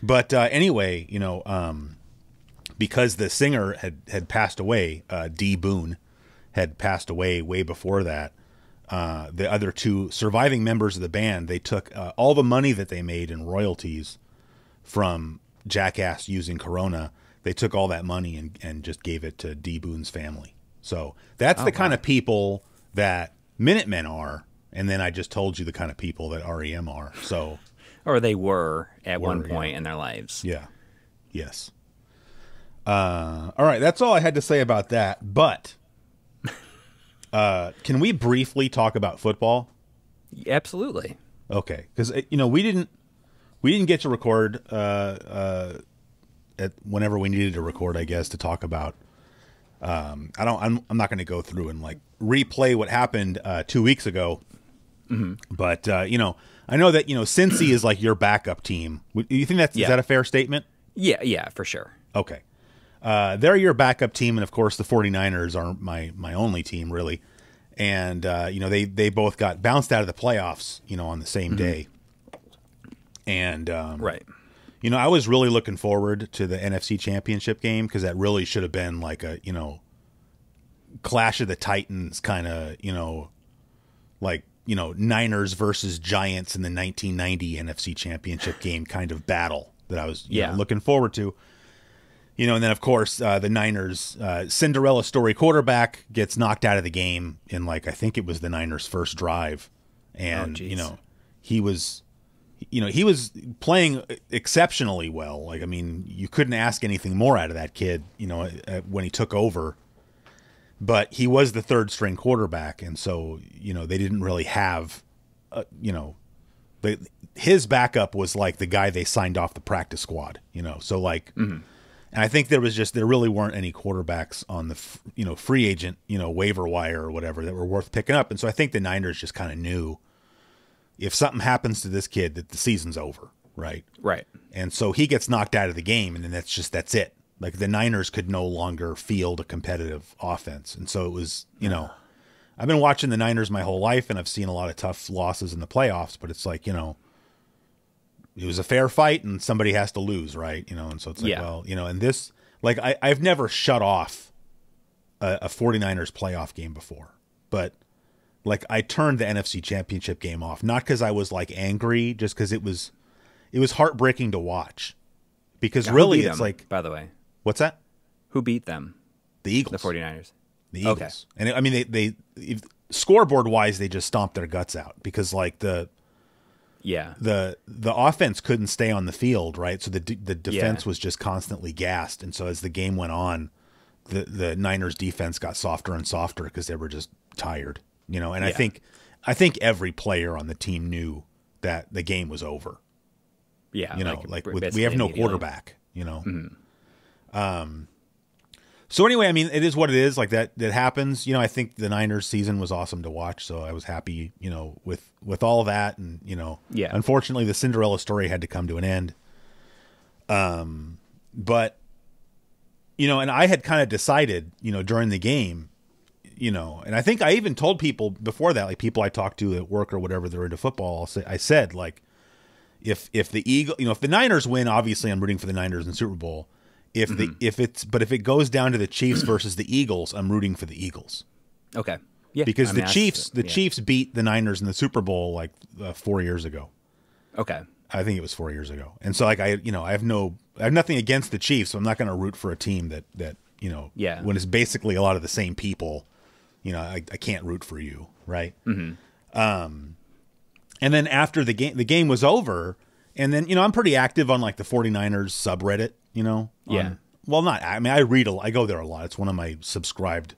Speaker 2: But anyway, because the singer had passed away, D. Boone had passed away way before that. The other two surviving members of the band, they took all the money that they made in royalties from Jackass using Corona. They took all that money and just gave it to D. Boone's family. So that's the kind of people that Minutemen are. And then I just told you the kind of people that REM are. So,
Speaker 1: or they were at one point in their lives.
Speaker 2: Yeah. Yes. All right. That's all I had to say about that. But can we briefly talk about football?
Speaker 1: Absolutely.
Speaker 2: Okay. Because, we didn't get to record at whenever we needed to record, I guess, to talk about. I'm not going to go through and like replay what happened 2 weeks ago. Mm-hmm. But, I know that, Cincy is like your backup team. You think is that a fair statement?
Speaker 1: Yeah, for sure. Okay.
Speaker 2: They're your backup team. And of course the 49ers are my only team really. And, they both got bounced out of the playoffs, on the same day. And,
Speaker 1: right.
Speaker 2: I was really looking forward to the NFC Championship game because that really should have been like a, Clash of the Titans kind of, Niners versus Giants in the 1990 NFC Championship game kind of battle that I was looking forward to. And then, of course, the Niners Cinderella story quarterback gets knocked out of the game in, I think it was the Niners' first drive. And, he was playing exceptionally well. You couldn't ask anything more out of that kid, when he took over. But he was the third string quarterback. And so, they didn't really have, his backup was like the guy they signed off the practice squad, so and I think there really weren't any quarterbacks on the, free agent, waiver wire or whatever that were worth picking up. And so I think the Niners just kind of knew if something happens to this kid that the season's over. Right.
Speaker 1: Right.
Speaker 2: And so he gets knocked out of the game and then that's it. Like the Niners could no longer field a competitive offense. And so it was, I've been watching the Niners my whole life and I've seen a lot of tough losses in the playoffs, but it's like, it was a fair fight and somebody has to lose, right? And so it's like, and this, I've never shut off a 49ers playoff game before, but I turned the NFC Championship game off, not because I was angry, just because it was heartbreaking to watch. Because really, it's
Speaker 1: them, by the way,
Speaker 2: what's that?
Speaker 1: Who beat them?
Speaker 2: The Eagles,
Speaker 1: the 49ers.
Speaker 2: The Eagles, okay. And I mean, they scoreboard wise, they just stomped their guts out because the offense couldn't stay on the field, right? So the defense was just constantly gassed, and so as the game went on, the Niners defense got softer and softer because they were just tired, And I think every player on the team knew that the game was over. Yeah, we have no quarterback, Mm-hmm. So anyway, I mean, it is what it is. Like that happens. I think the Niners season was awesome to watch, so I was happy, with all that, and unfortunately, the Cinderella story had to come to an end. But and I had kind of decided, during the game, and I think I even told people before that, like people I talked to at work or whatever, they're into football. I said if the Niners win, obviously I'm rooting for the Niners in the Super Bowl. But if it goes down to the Chiefs versus the Eagles, I'm rooting for the Eagles.
Speaker 1: Okay. Yeah,
Speaker 2: because
Speaker 1: I mean,
Speaker 2: the
Speaker 1: yeah.
Speaker 2: Chiefs beat the Niners in the Super Bowl like 4 years ago.
Speaker 1: Okay.
Speaker 2: I think it was 4 years ago. And so like I have nothing against the Chiefs. So I'm not going to root for a team that
Speaker 1: Yeah.
Speaker 2: when it's basically a lot of the same people, I can't root for you, right? Mm-hmm. And then after the game was over, and then I'm pretty active on like the 49ers subreddit,
Speaker 1: Yeah.
Speaker 2: Well, not I mean I go there a lot. It's one of my subscribed,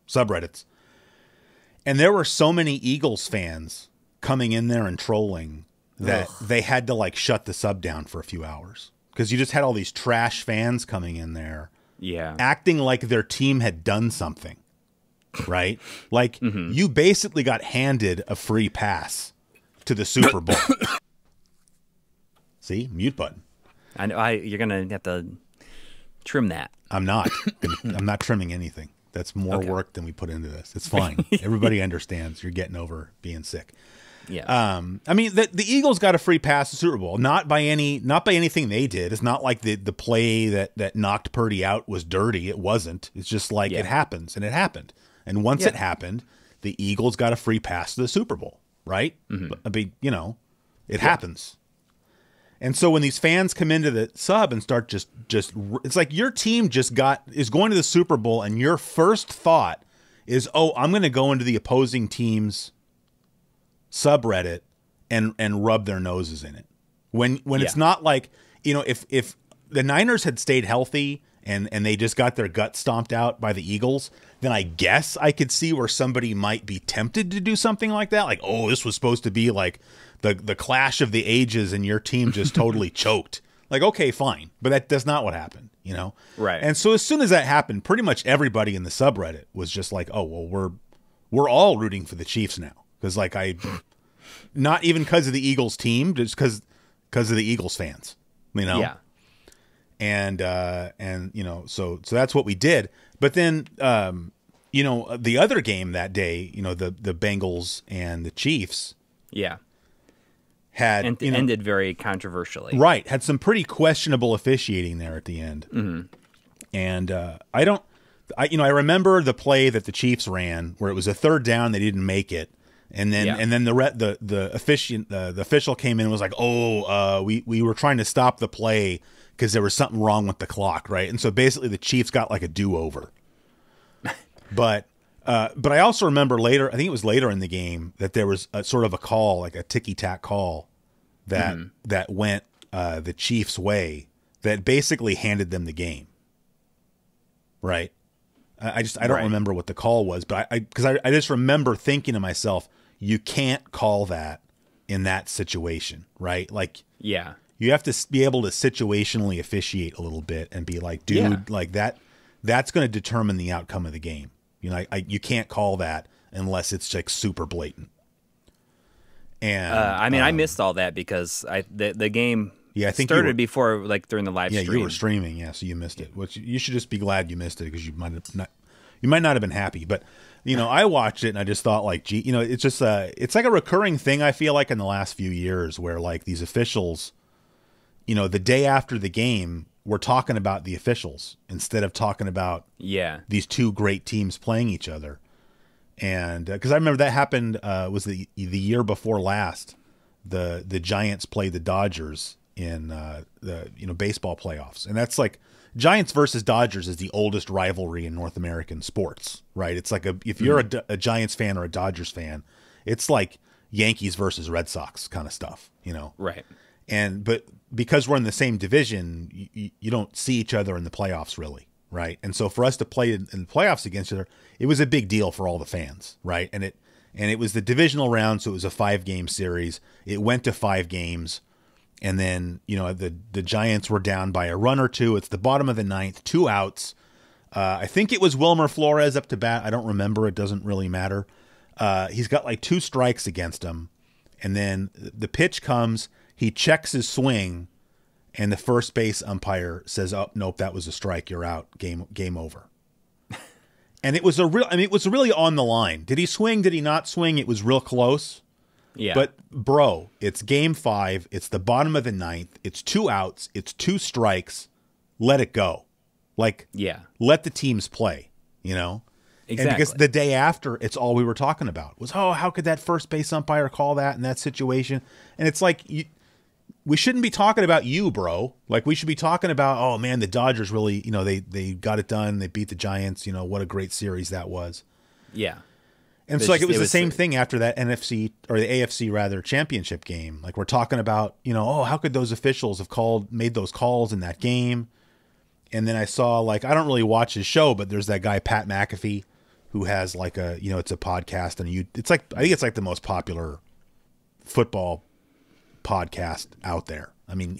Speaker 2: subreddits. And there were so many Eagles fans coming in there and trolling that they had to like shut the sub down for a few hours because you just had all these trash fans coming in there,
Speaker 1: Yeah.
Speaker 2: acting like their team had done something, right? Like you basically got handed a free pass to the Super Bowl. See, mute button.
Speaker 1: I know. You're gonna have to trim that.
Speaker 2: I'm not. I'm not trimming anything. That's more
Speaker 1: Okay.
Speaker 2: work than we put into this. It's fine. Everybody understands. You're getting over being sick.
Speaker 1: Yeah.
Speaker 2: I mean, the Eagles got a free pass to Super Bowl, not by anything they did. It's not like the play that knocked Purdy out was dirty. It wasn't. It's just like it happens, and it happened. And once it happened, the Eagles got a free pass to the Super Bowl, right? I mean, it happens. And so when these fans come into the sub and start just it's like your team is going to the Super Bowl, and your first thought is, oh, I'm going to go into the opposing team's subreddit and rub their noses in it. When it's not like, if the Niners had stayed healthy and they just got their gut stomped out by the Eagles, then I guess I could see where somebody might be tempted to do something like that. Like, oh, this was supposed to be like the clash of the ages and your team just totally choked. Like, okay, fine. But that's not what happened,
Speaker 1: Right.
Speaker 2: And so as soon as that happened, pretty much everybody in the subreddit was just like, oh, well, we're all rooting for the Chiefs now. Because like not even because of the Eagles team, just because of the Eagles fans,
Speaker 1: Yeah.
Speaker 2: And so that's what we did. But then the other game that day, the Bengals and the Chiefs,
Speaker 1: Yeah.
Speaker 2: had
Speaker 1: Ended very controversially.
Speaker 2: right, had some pretty questionable officiating there at the end. And I remember the play that the Chiefs ran where it was a third down, they didn't make it. And then the official came in and was like, we were trying to stop the play because there was something wrong with the clock, right? And so basically the Chiefs got like a do-over. But I also remember later, I think it was later in the game, that there was a sort of a call, like a ticky-tack call that went the Chiefs' way that basically handed them the game, right? I don't remember what the call was, but because I just remember thinking to myself, you can't call that in that situation, right? Like,
Speaker 1: Yeah.
Speaker 2: you have to be able to situationally officiate a little bit and be like, dude, like that's going to determine the outcome of the game. You can't call that unless it's like super blatant. And
Speaker 1: I missed all that because the game
Speaker 2: I think
Speaker 1: started before, like during the live stream.
Speaker 2: Yeah, you were streaming, so you missed it. Which you should just be glad you missed it because you might not have been happy. But I watched it and I just thought like, gee, it's just it's like a recurring thing I feel like in the last few years where like these officials, the day after the game, we're talking about the officials instead of talking about these two great teams playing each other. And because I remember that happened was the year before last, the Giants played the Dodgers in the baseball playoffs, and that's like Giants versus Dodgers is the oldest rivalry in North American sports, right? It's like if you're a Giants fan or a Dodgers fan, it's like Yankees versus Red Sox kind of stuff,
Speaker 1: Right.
Speaker 2: But because we're in the same division, you don't see each other in the playoffs really, right? And so for us to play in the playoffs against each other, it was a big deal for all the fans, right? And it was the divisional round, so it was a 5-game series. It went to 5 games. And then, the Giants were down by a run or two. It's the bottom of the 9th, 2 outs. I think it was Wilmer Flores up to bat. I don't remember. It doesn't really matter. He's got like 2 strikes against him. And then the pitch comes. He checks his swing. And the first base umpire says, oh, nope, that was a strike. You're out. Game over. And it was it was really on the line. Did he swing? Did he not swing? It was real close.
Speaker 1: Yeah.
Speaker 2: But bro, it's game 5. It's the bottom of the 9th. It's 2 outs. It's 2 strikes. Let it go. Like, let the teams play,
Speaker 1: Exactly.
Speaker 2: And because the day after, it's all we were talking about was, oh, how could that first base umpire call that in that situation? And it's like, we shouldn't be talking about you, bro. Like, we should be talking about, oh man, the Dodgers really, they got it done. They beat the Giants. What a great series that was.
Speaker 1: Yeah.
Speaker 2: And so like it was the same thing after that NFC or the AFC rather championship game. Like, we're talking about, oh, how could those officials have made those calls in that game? And then I saw, like, I don't really watch his show, but there's that guy Pat McAfee who has like a, it's a podcast, and it's like, I think it's like the most popular football podcast out there. I mean,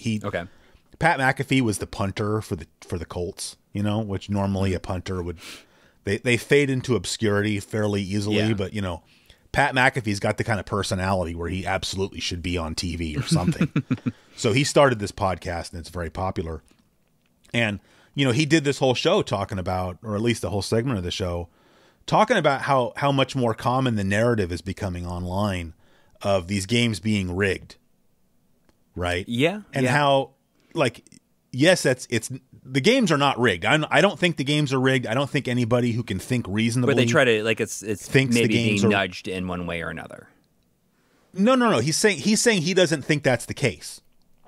Speaker 2: Pat McAfee was the punter for the Colts, which normally a punter would, they fade into obscurity fairly easily, but Pat McAfee's got the kind of personality where he absolutely should be on TV or something. So he started this podcast, and it's very popular. And he did this whole show talking about, or at least a whole segment of the show, talking about how much more common the narrative is becoming online of these games being rigged. Right.
Speaker 1: Yeah.
Speaker 2: And how, like, yes, the games are not rigged. I don't think the games are rigged. I don't think anybody who can think reasonably.
Speaker 1: But they try to, like, it's
Speaker 2: thinks
Speaker 1: maybe
Speaker 2: the games
Speaker 1: being
Speaker 2: are
Speaker 1: nudged in one way or another.
Speaker 2: No. He's saying he doesn't think that's the case.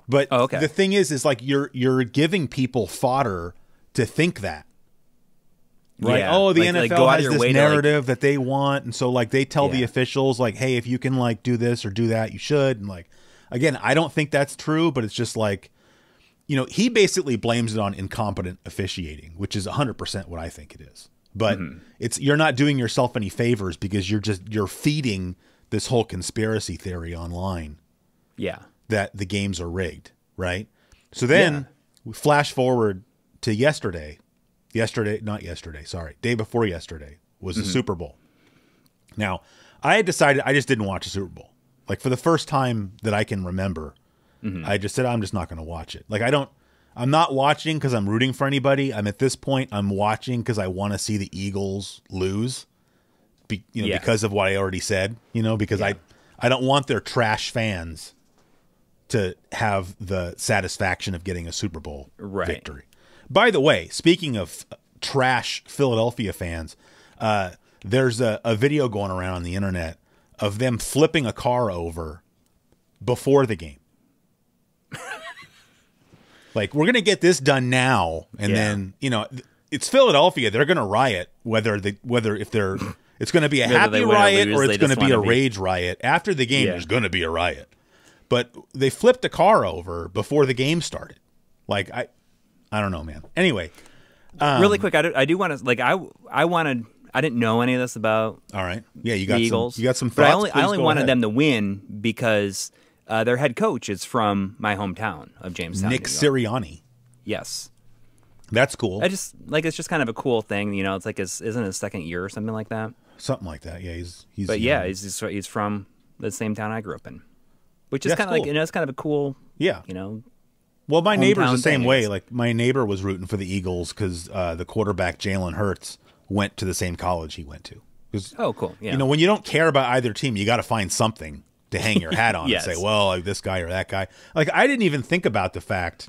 Speaker 2: But the thing is like you're giving people fodder to think that. Right.
Speaker 1: Yeah.
Speaker 2: Oh, the NFL has this narrative
Speaker 1: to,
Speaker 2: that they want, and so like they tell the officials, like, hey, if you can like do this or do that, you should. And like, again, I don't think that's true, but it's just like, he basically blames it on incompetent officiating, which is 100% what I think it is. But you're not doing yourself any favors because you're feeding this whole conspiracy theory online.
Speaker 1: Yeah.
Speaker 2: That the games are rigged, right? So then we flash forward to day before yesterday was the Super Bowl. Now, I had decided I just didn't watch a Super Bowl. Like, for the first time that I can remember, I just said, I'm just not going to watch it. Like, I'm not watching because I'm rooting for anybody. At this point, I'm watching because I want to see the Eagles lose, because of what I already said, because I don't want their trash fans to have the satisfaction of getting a Super Bowl victory. By the way, speaking of trash Philadelphia fans, there's a video going around on the internet of them flipping a car over before the game. Like, we're going to get this done now, and then, it's Philadelphia. They're going to riot, it's going to be a happy riot or it's going to be a rage riot. After the game, there's going to be a riot. But they flipped a car over before the game started. Like, I don't know, man. Anyway.
Speaker 1: Really quick, I do want to, like, I didn't know any of this about
Speaker 2: all right. Yeah, you got
Speaker 1: the Eagles.
Speaker 2: You got some thoughts?
Speaker 1: But I only wanted them to win because their head coach is from my hometown of Jamestown.
Speaker 2: Nick Sirianni.
Speaker 1: Yes.
Speaker 2: That's cool.
Speaker 1: It's just kind of a cool thing. It's like isn't his second year or something like that?
Speaker 2: Something like that. Yeah, he's
Speaker 1: But he's from the same town I grew up in. Which is kind of cool. Like, it's kind of a cool,
Speaker 2: Well, my neighbor's the same way. Like, my neighbor was rooting for the Eagles because the quarterback, Jalen Hurts, went to the same college he went to.
Speaker 1: Oh, cool. Yeah.
Speaker 2: When you don't care about either team, you got to find something to hang your hat on and say, well, like, this guy or that guy. Like, I didn't even think about the fact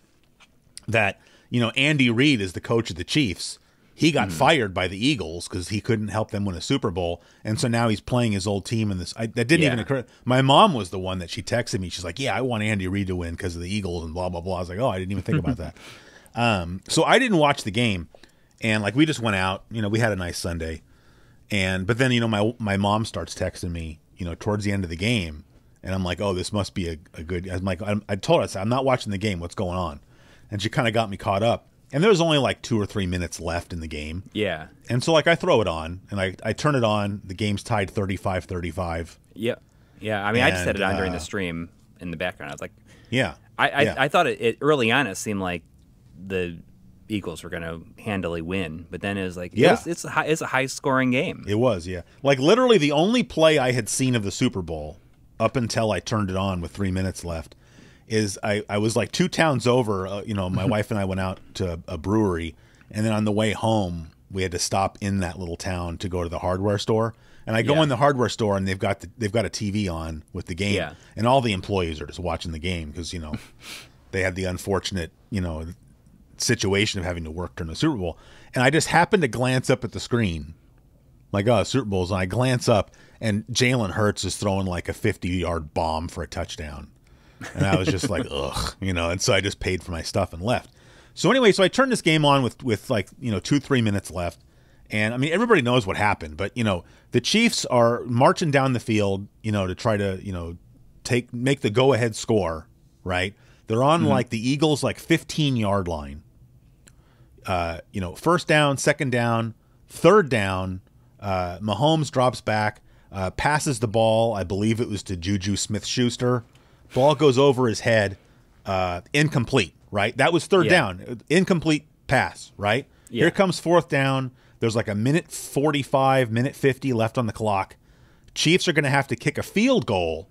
Speaker 2: that, Andy Reid is the coach of the Chiefs. He got fired by the Eagles because he couldn't help them win a Super Bowl, and so now he's playing his old team in this. That didn't even occur. My mom was the one that she texted me. She's like, "Yeah, I want Andy Reid to win because of the Eagles and blah blah blah." I was like, "Oh, I didn't even think about that." So I didn't watch the game, and like we just went out. We had a nice Sunday, but then my mom starts texting me, towards the end of the game, and I'm like, "Oh, this must be a good." I'm like, I told her, I said, "I'm not watching the game. What's going on?" And she kind of got me caught up. And there was only like 2 or 3 minutes left in the game.
Speaker 1: Yeah.
Speaker 2: And so, like, I throw it on, and I turn it on. The game's tied 35-35.
Speaker 1: Yeah. Yeah. I mean, I just had it on during the stream in the background. I was like,
Speaker 2: yeah.
Speaker 1: I thought it early on, it seemed like the Eagles were going to handily win. But then it was like, it's a high-scoring game.
Speaker 2: It was, yeah. Like, literally the only play I had seen of the Super Bowl up until I turned it on with 3 minutes left is I was like 2 towns over, my wife and I went out to a brewery, and then on the way home, we had to stop in that little town to go to the hardware store. And I go in the hardware store, and they've got a TV on with the game, and all the employees are just watching the game because, they had the unfortunate, situation of having to work during the Super Bowl. And I just happened to glance up at the screen, Like, oh, Super Bowls. And I glance up, and Jalen Hurts is throwing like a 50-yard bomb for a touchdown. And I was just like, ugh, and so I just paid for my stuff and left. So anyway, so I turned this game on with like, 2-3 minutes left. And I mean, everybody knows what happened, but the Chiefs are marching down the field, to try to, make the go-ahead score, right? They're on like the Eagles' like 15-yard line. First down, second down, third down. Mahomes drops back, passes the ball. I believe it was to Juju Smith-Schuster. Ball goes over his head, incomplete, right? That was third down, incomplete pass, right? Yeah. Here comes fourth down. There's like a minute 45, minute 50 left on the clock. Chiefs are going to have to kick a field goal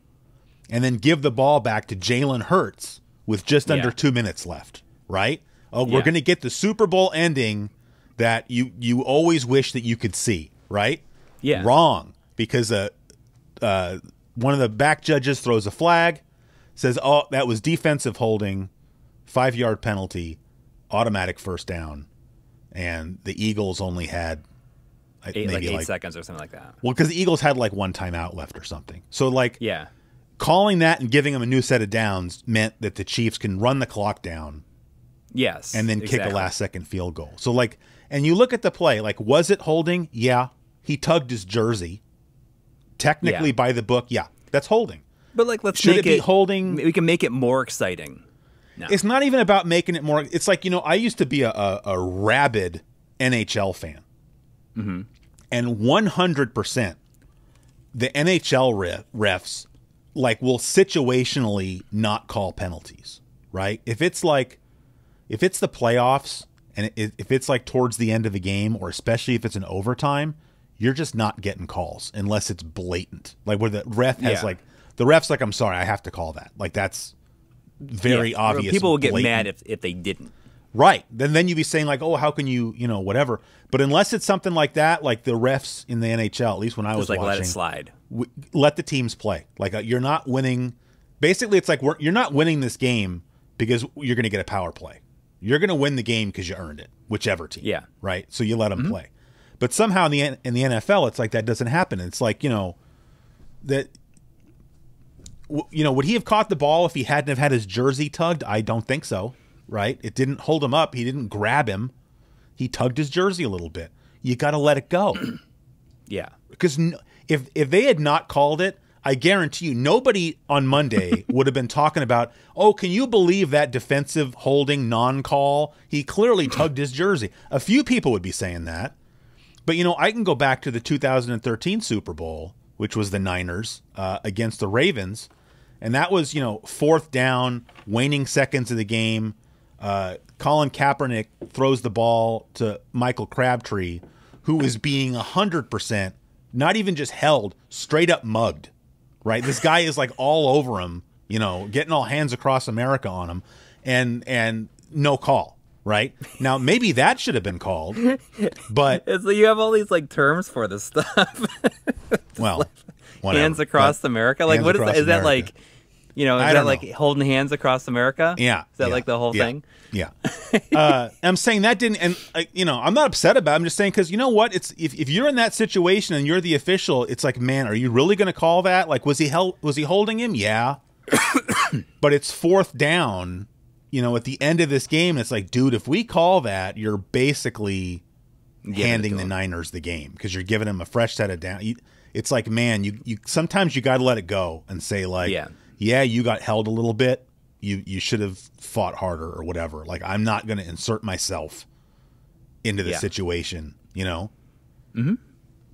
Speaker 2: and then give the ball back to Jalen Hurts with just under 2 minutes left, right? Oh, we're going to get the Super Bowl ending that you always wish that you could see, right?
Speaker 1: Yeah.
Speaker 2: Wrong, because one of the back judges throws a flag, says, oh, that was defensive holding, 5-yard penalty, automatic first down. And the Eagles only had
Speaker 1: maybe 8 seconds or something like that.
Speaker 2: Well, because the Eagles had like one timeout left or something. So calling that and giving them a new set of downs meant that the Chiefs can run the clock down.
Speaker 1: Yes.
Speaker 2: And then kick a last-second field goal. So and you look at the play, was it holding? Yeah. He tugged his jersey. Technically by the book, that's holding.
Speaker 1: But let's
Speaker 2: Should
Speaker 1: make
Speaker 2: it be holding?
Speaker 1: We can make it more exciting. No.
Speaker 2: It's not even about making it more. It's like, I used to be a rabid NHL fan. Mm-hmm. And 100% the NHL refs will situationally not call penalties, right? If it's the playoffs and if it's towards the end of the game, or especially if it's an overtime, you're just not getting calls unless it's blatant. Where the ref has the ref's I'm sorry, I have to call that. That's very obvious.
Speaker 1: People will get
Speaker 2: blatant.
Speaker 1: mad if they didn't.
Speaker 2: Right. Then you'd be saying oh, how can you, whatever. But unless it's something like that, the refs in the NHL, at least when I was watching,
Speaker 1: let it slide.
Speaker 2: Let the teams play. You're not winning. Basically, it's you're not winning this game because you're going to get a power play. You're going to win the game because you earned it, whichever team.
Speaker 1: Yeah.
Speaker 2: Right. So you let them play. But somehow in the NFL, it's that doesn't happen. It's that. Would he have caught the ball if he hadn't have had his jersey tugged? I don't think so, right? It didn't hold him up. He didn't grab him. He tugged his jersey a little bit. You got to let it go.
Speaker 1: Yeah.
Speaker 2: Because if they had not called it, I guarantee you nobody on Monday would have been talking about, oh, can you believe that defensive holding non-call? He clearly tugged his jersey. A few people would be saying that. But, I can go back to the 2013 Super Bowl, which was the Niners against the Ravens. And that was, fourth down, waning seconds of the game. Colin Kaepernick throws the ball to Michael Crabtree, who is being 100%, not even just held, straight up mugged, right? This guy is all over him, getting all hands across America on him, and no call, right? Now, maybe that should have been called, but...
Speaker 1: So you have all these terms for this stuff.
Speaker 2: Well... Whatever.
Speaker 1: Hands across America? What is that? Is that is that holding hands across America?
Speaker 2: Yeah.
Speaker 1: Is that the whole thing?
Speaker 2: Yeah. I'm saying that didn't, and I'm not upset about it. I'm just saying, because you know what? It's if you're in that situation and you're the official, it's man, are you really going to call that? Was he holding him? Yeah. But it's fourth down, at the end of this game. It's dude, if we call that, you're basically handing the Niners the game, because you're giving them a fresh set of down. It's man, you sometimes you got to let it go and say yeah, you got held a little bit. You should have fought harder or whatever. I'm not going to insert myself into the situation,
Speaker 1: Mm-hmm.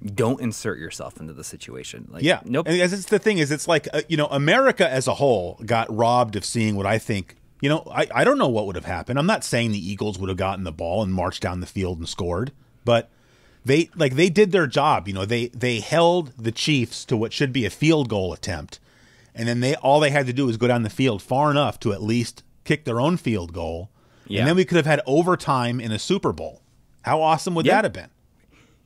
Speaker 1: Don't insert yourself into the situation.
Speaker 2: Nope. And it's the thing is, it's America as a whole got robbed of seeing what I think, I don't know what would have happened. I'm not saying the Eagles would have gotten the ball and marched down the field and scored, but they did their job. They held the Chiefs to what should be a field goal attempt. And then all they had to do was go down the field far enough to at least kick their own field goal. Yeah. And then we could have had overtime in a Super Bowl. How awesome would that have been?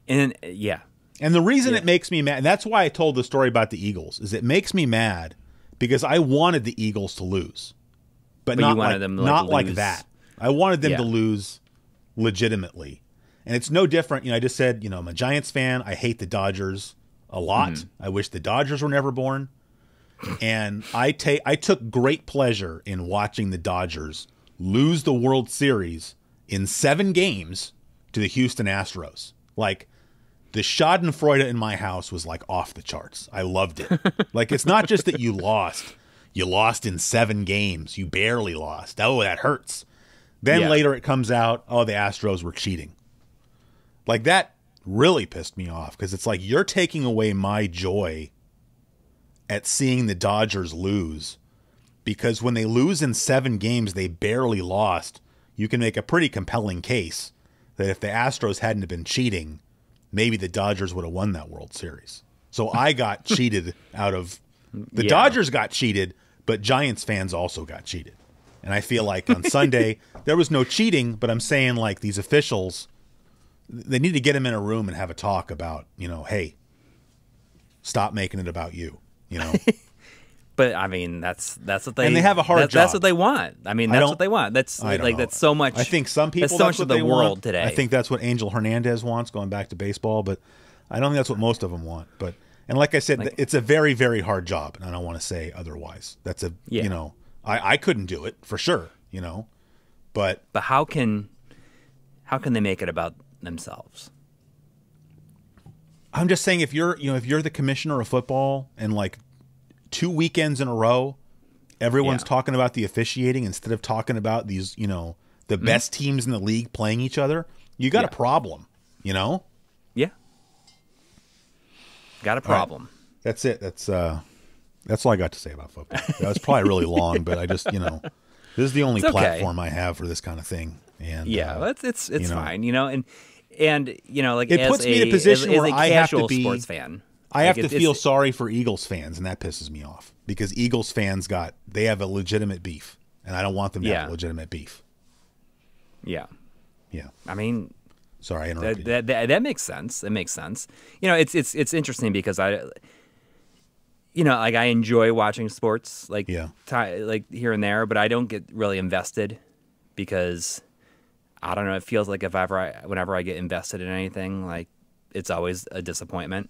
Speaker 1: And
Speaker 2: And the reason it makes me mad, and that's why I told the story about the Eagles, is it makes me mad because I wanted the Eagles to lose. But not
Speaker 1: you wanted them to
Speaker 2: not
Speaker 1: lose.
Speaker 2: Like that. I wanted them to lose legitimately. And it's no different. You know, I just said, you know, I'm a Giants fan. I hate the Dodgers a lot. I wish the Dodgers were never born. And I took great pleasure in watching the Dodgers lose the World Series in 7 games to the Houston Astros. Like, the schadenfreude in my house was like off the charts. I loved it. Like, it's not just that you lost. You lost in 7 games. You barely lost. Oh, that hurts. Then later it comes out, oh, the Astros were cheating. Like, that really pissed me off because it's like you're taking away my joy at seeing the Dodgers lose, because when they lose in 7 games, they barely lost. You can make a pretty compelling case that if the Astros hadn't have been cheating, maybe the Dodgers would have won that World Series. So I got cheated out of the Dodgers got cheated, but Giants fans also got cheated. And I feel like on Sunday there was no cheating, but I'm saying like these officials, they need to get them in a room and have a talk about, you know, hey, stop making it about you, you know.
Speaker 1: But I mean, that's what they,
Speaker 2: and they have a hard job.
Speaker 1: That's what they want. I mean, that's what they want. That's like know. That's so much.
Speaker 2: I think some people
Speaker 1: that's so much of the world today.
Speaker 2: I think that's what Angel Hernandez wants, going back to baseball, but I don't think that's what most of them want. But and like I said, it's a very, very hard job, and I don't want to say otherwise. That's a you know, I couldn't do it for sure, you know, but
Speaker 1: how can they make it about themselves?
Speaker 2: I'm just saying, if you're the commissioner of football and like 2 weekends in a row, everyone's talking about the officiating instead of talking about these, you know, the best teams in the league playing each other, you got a problem, you know?
Speaker 1: Yeah. Got a problem.
Speaker 2: Right. That's it. That's all I got to say about football. That was probably really long, but I just, you know, this is the only platform I have for this kind of thing. And
Speaker 1: it's fine, you know, and you know, like
Speaker 2: it puts me in a position where I have to be
Speaker 1: sports fan.
Speaker 2: I have to feel sorry for Eagles fans, and that pisses me off because Eagles fans they have a legitimate beef, and I don't want them to have a legitimate beef. Yeah. Yeah.
Speaker 1: I mean,
Speaker 2: sorry, I interrupted
Speaker 1: that makes sense. It makes sense. You know, it's interesting because you know, like I enjoy watching sports, like like here and there, but I don't get really invested because I don't know. It feels like whenever I get invested in anything, like it's always a disappointment.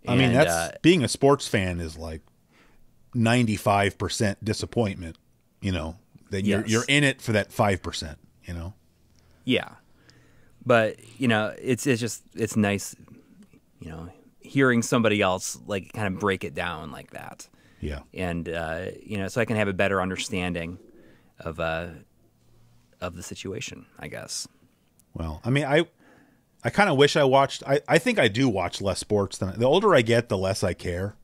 Speaker 2: I mean, that's being a sports fan is like 95% disappointment, you know, that you're in it for that 5%, you know?
Speaker 1: Yeah. But, you know, it's nice, you know, hearing somebody else like kind of break it down like that.
Speaker 2: Yeah.
Speaker 1: And, you know, so I can have a better understanding of the situation, I guess.
Speaker 2: Well, I mean, I kind of wish I watched. I think I do watch less sports than the older I get, the less I care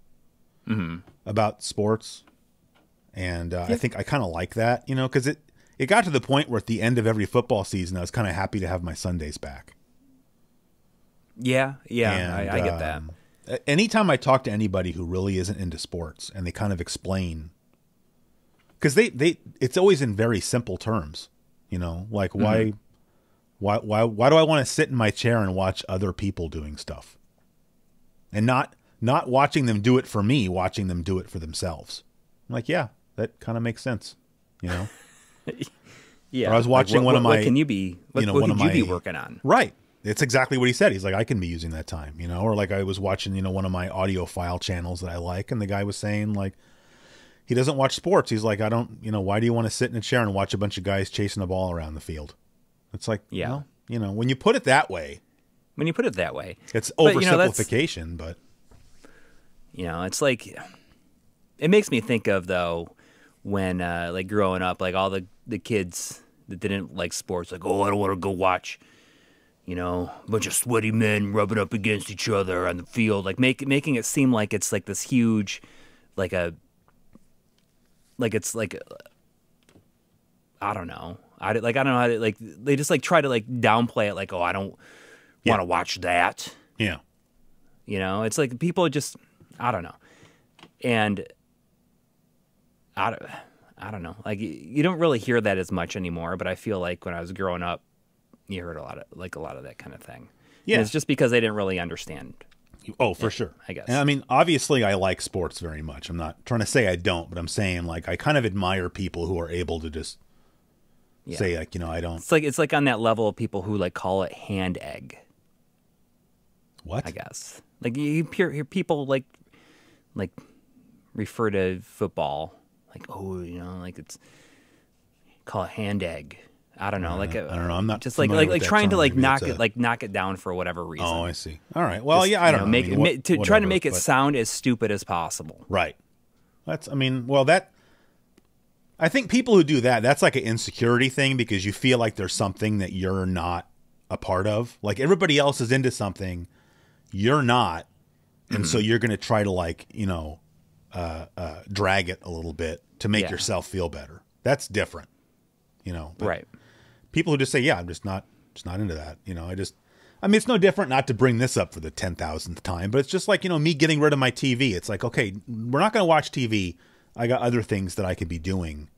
Speaker 2: about sports, and I think I kind of like that, you know, because it got to the point where at the end of every football season, I was kind of happy to have my Sundays back.
Speaker 1: Yeah, and, I get that.
Speaker 2: Anytime I talk to anybody who really isn't into sports, and they kind of explain, because it's always in very simple terms, you know, like why do I want to sit in my chair and watch other people doing stuff? And not watching them do it for me, watching them do it for themselves. I'm like, yeah, that kind of makes sense, you know?
Speaker 1: Yeah.
Speaker 2: Or I was watching
Speaker 1: like
Speaker 2: one of my...
Speaker 1: What can you be, what could you be working on?
Speaker 2: Right. It's exactly what he said. He's like, I can be using that time, you know? Or like I was watching, you know, one of my audiophile channels that I like, and the guy was saying like, he doesn't watch sports. He's like, I don't, you know, why do you want to sit in a chair and watch a bunch of guys chasing a ball around the field? It's like, well, you know, when you put it that way, it's oversimplification, but
Speaker 1: you know, it's like, it makes me think of though, when like growing up, like all the kids that didn't like sports, like, oh, I don't want to go watch, you know, a bunch of sweaty men rubbing up against each other on the field, like making it seem like it's like this huge, I don't know. I don't know how to, like, they just like try to like downplay it, like, oh, I don't want to watch that.
Speaker 2: Yeah.
Speaker 1: You know, it's like people just, I don't know. And I don't know. Like, you don't really hear that as much anymore, but I feel like when I was growing up, you heard a lot of that kind of thing. Yeah. And it's just because they didn't really understand.
Speaker 2: Oh, for sure.
Speaker 1: I guess.
Speaker 2: And I mean, obviously I like sports very much. I'm not trying to say I don't, but I'm saying like I kind of admire people who are able to just
Speaker 1: Yeah.
Speaker 2: say like, I don't.
Speaker 1: It's like on that level of people who like call it hand egg.
Speaker 2: What?
Speaker 1: I guess like you hear people like refer to football like like it's call it hand egg. I don't know, like
Speaker 2: I don't know. I'm not
Speaker 1: just
Speaker 2: familiar with that
Speaker 1: trying to
Speaker 2: term.
Speaker 1: like
Speaker 2: Maybe
Speaker 1: knock it down for whatever reason.
Speaker 2: Oh, I see. All right. Well,
Speaker 1: Just,
Speaker 2: yeah, I don't know.
Speaker 1: Make
Speaker 2: I mean,
Speaker 1: try to
Speaker 2: whatever,
Speaker 1: make it
Speaker 2: but-
Speaker 1: sound as stupid as possible.
Speaker 2: Right. I think people who do that, that's like an insecurity thing because you feel like there's something that you're not a part of. Like everybody else is into something, you're not. And so you're going to try to like, drag it a little bit to make yourself feel better. That's different, but
Speaker 1: Right.
Speaker 2: people who just say, yeah, I'm just not into that. It's no different, not to bring this up for the 10,000th time, but it's just like, me getting rid of my TV. It's like, okay, we're not going to watch TV. I got other things that I could be doing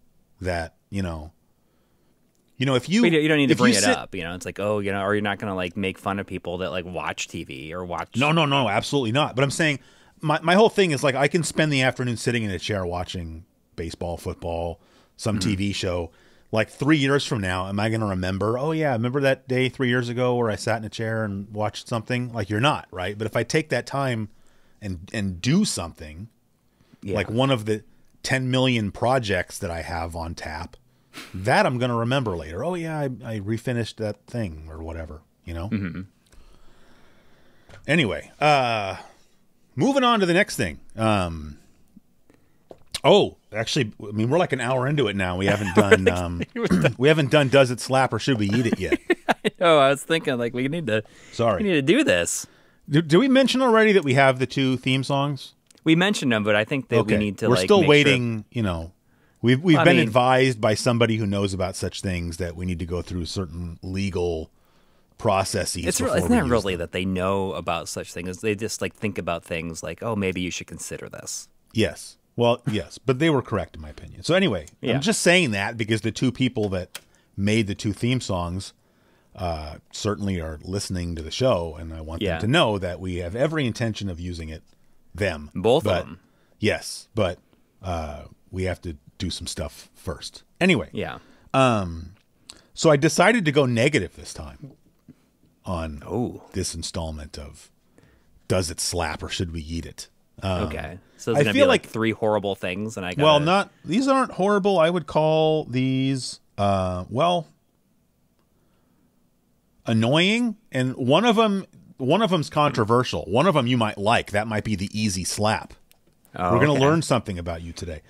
Speaker 2: that, if you...
Speaker 1: But you don't need to bring it up, It's like, or you're not going to like make fun of people that like watch TV or watch...
Speaker 2: No, absolutely not. But I'm saying my whole thing is like I can spend the afternoon sitting in a chair watching baseball, football, some TV show. Like 3 years from now, am I going to remember, oh yeah, remember that day 3 years ago where I sat in a chair and watched something? Like you're not, right? But if I take that time and do something, like one of the 10 million projects that I have on tap, that I'm going to remember later. Oh yeah, I refinished that thing or whatever,
Speaker 1: Mm-hmm.
Speaker 2: Anyway, moving on to the next thing. Oh, actually, I mean, we're like an hour into it now. We haven't done Does It Slap or Should We Eat It yet?
Speaker 1: Oh, I was thinking like we need to do this.
Speaker 2: Do we mention already that we have the 2 theme songs?
Speaker 1: We mentioned them, but I think that we need to.
Speaker 2: We're still
Speaker 1: make
Speaker 2: waiting.
Speaker 1: Sure.
Speaker 2: We've been advised by somebody who knows about such things that we need to go through certain legal processes.
Speaker 1: It's not really that they know about such things. They just like think about things like, oh, maybe you should consider this.
Speaker 2: Yes. Well, yes, but they were correct in my opinion. So anyway, I'm just saying that because the 2 people that made the 2 theme songs certainly are listening to the show, and I want them to know that we have every intention of using it.
Speaker 1: Both of them.
Speaker 2: Yes, but we have to do some stuff first. Anyway.
Speaker 1: Yeah.
Speaker 2: So I decided to go negative this time on this installment of Does It Slap or Should We Eat It?
Speaker 1: Okay. So it's going to be like 3 horrible things, and
Speaker 2: these aren't horrible. I would call these annoying, and one of them's controversial. One of them you might like. That might be the easy slap.
Speaker 1: Oh,
Speaker 2: we're going to learn something about you today.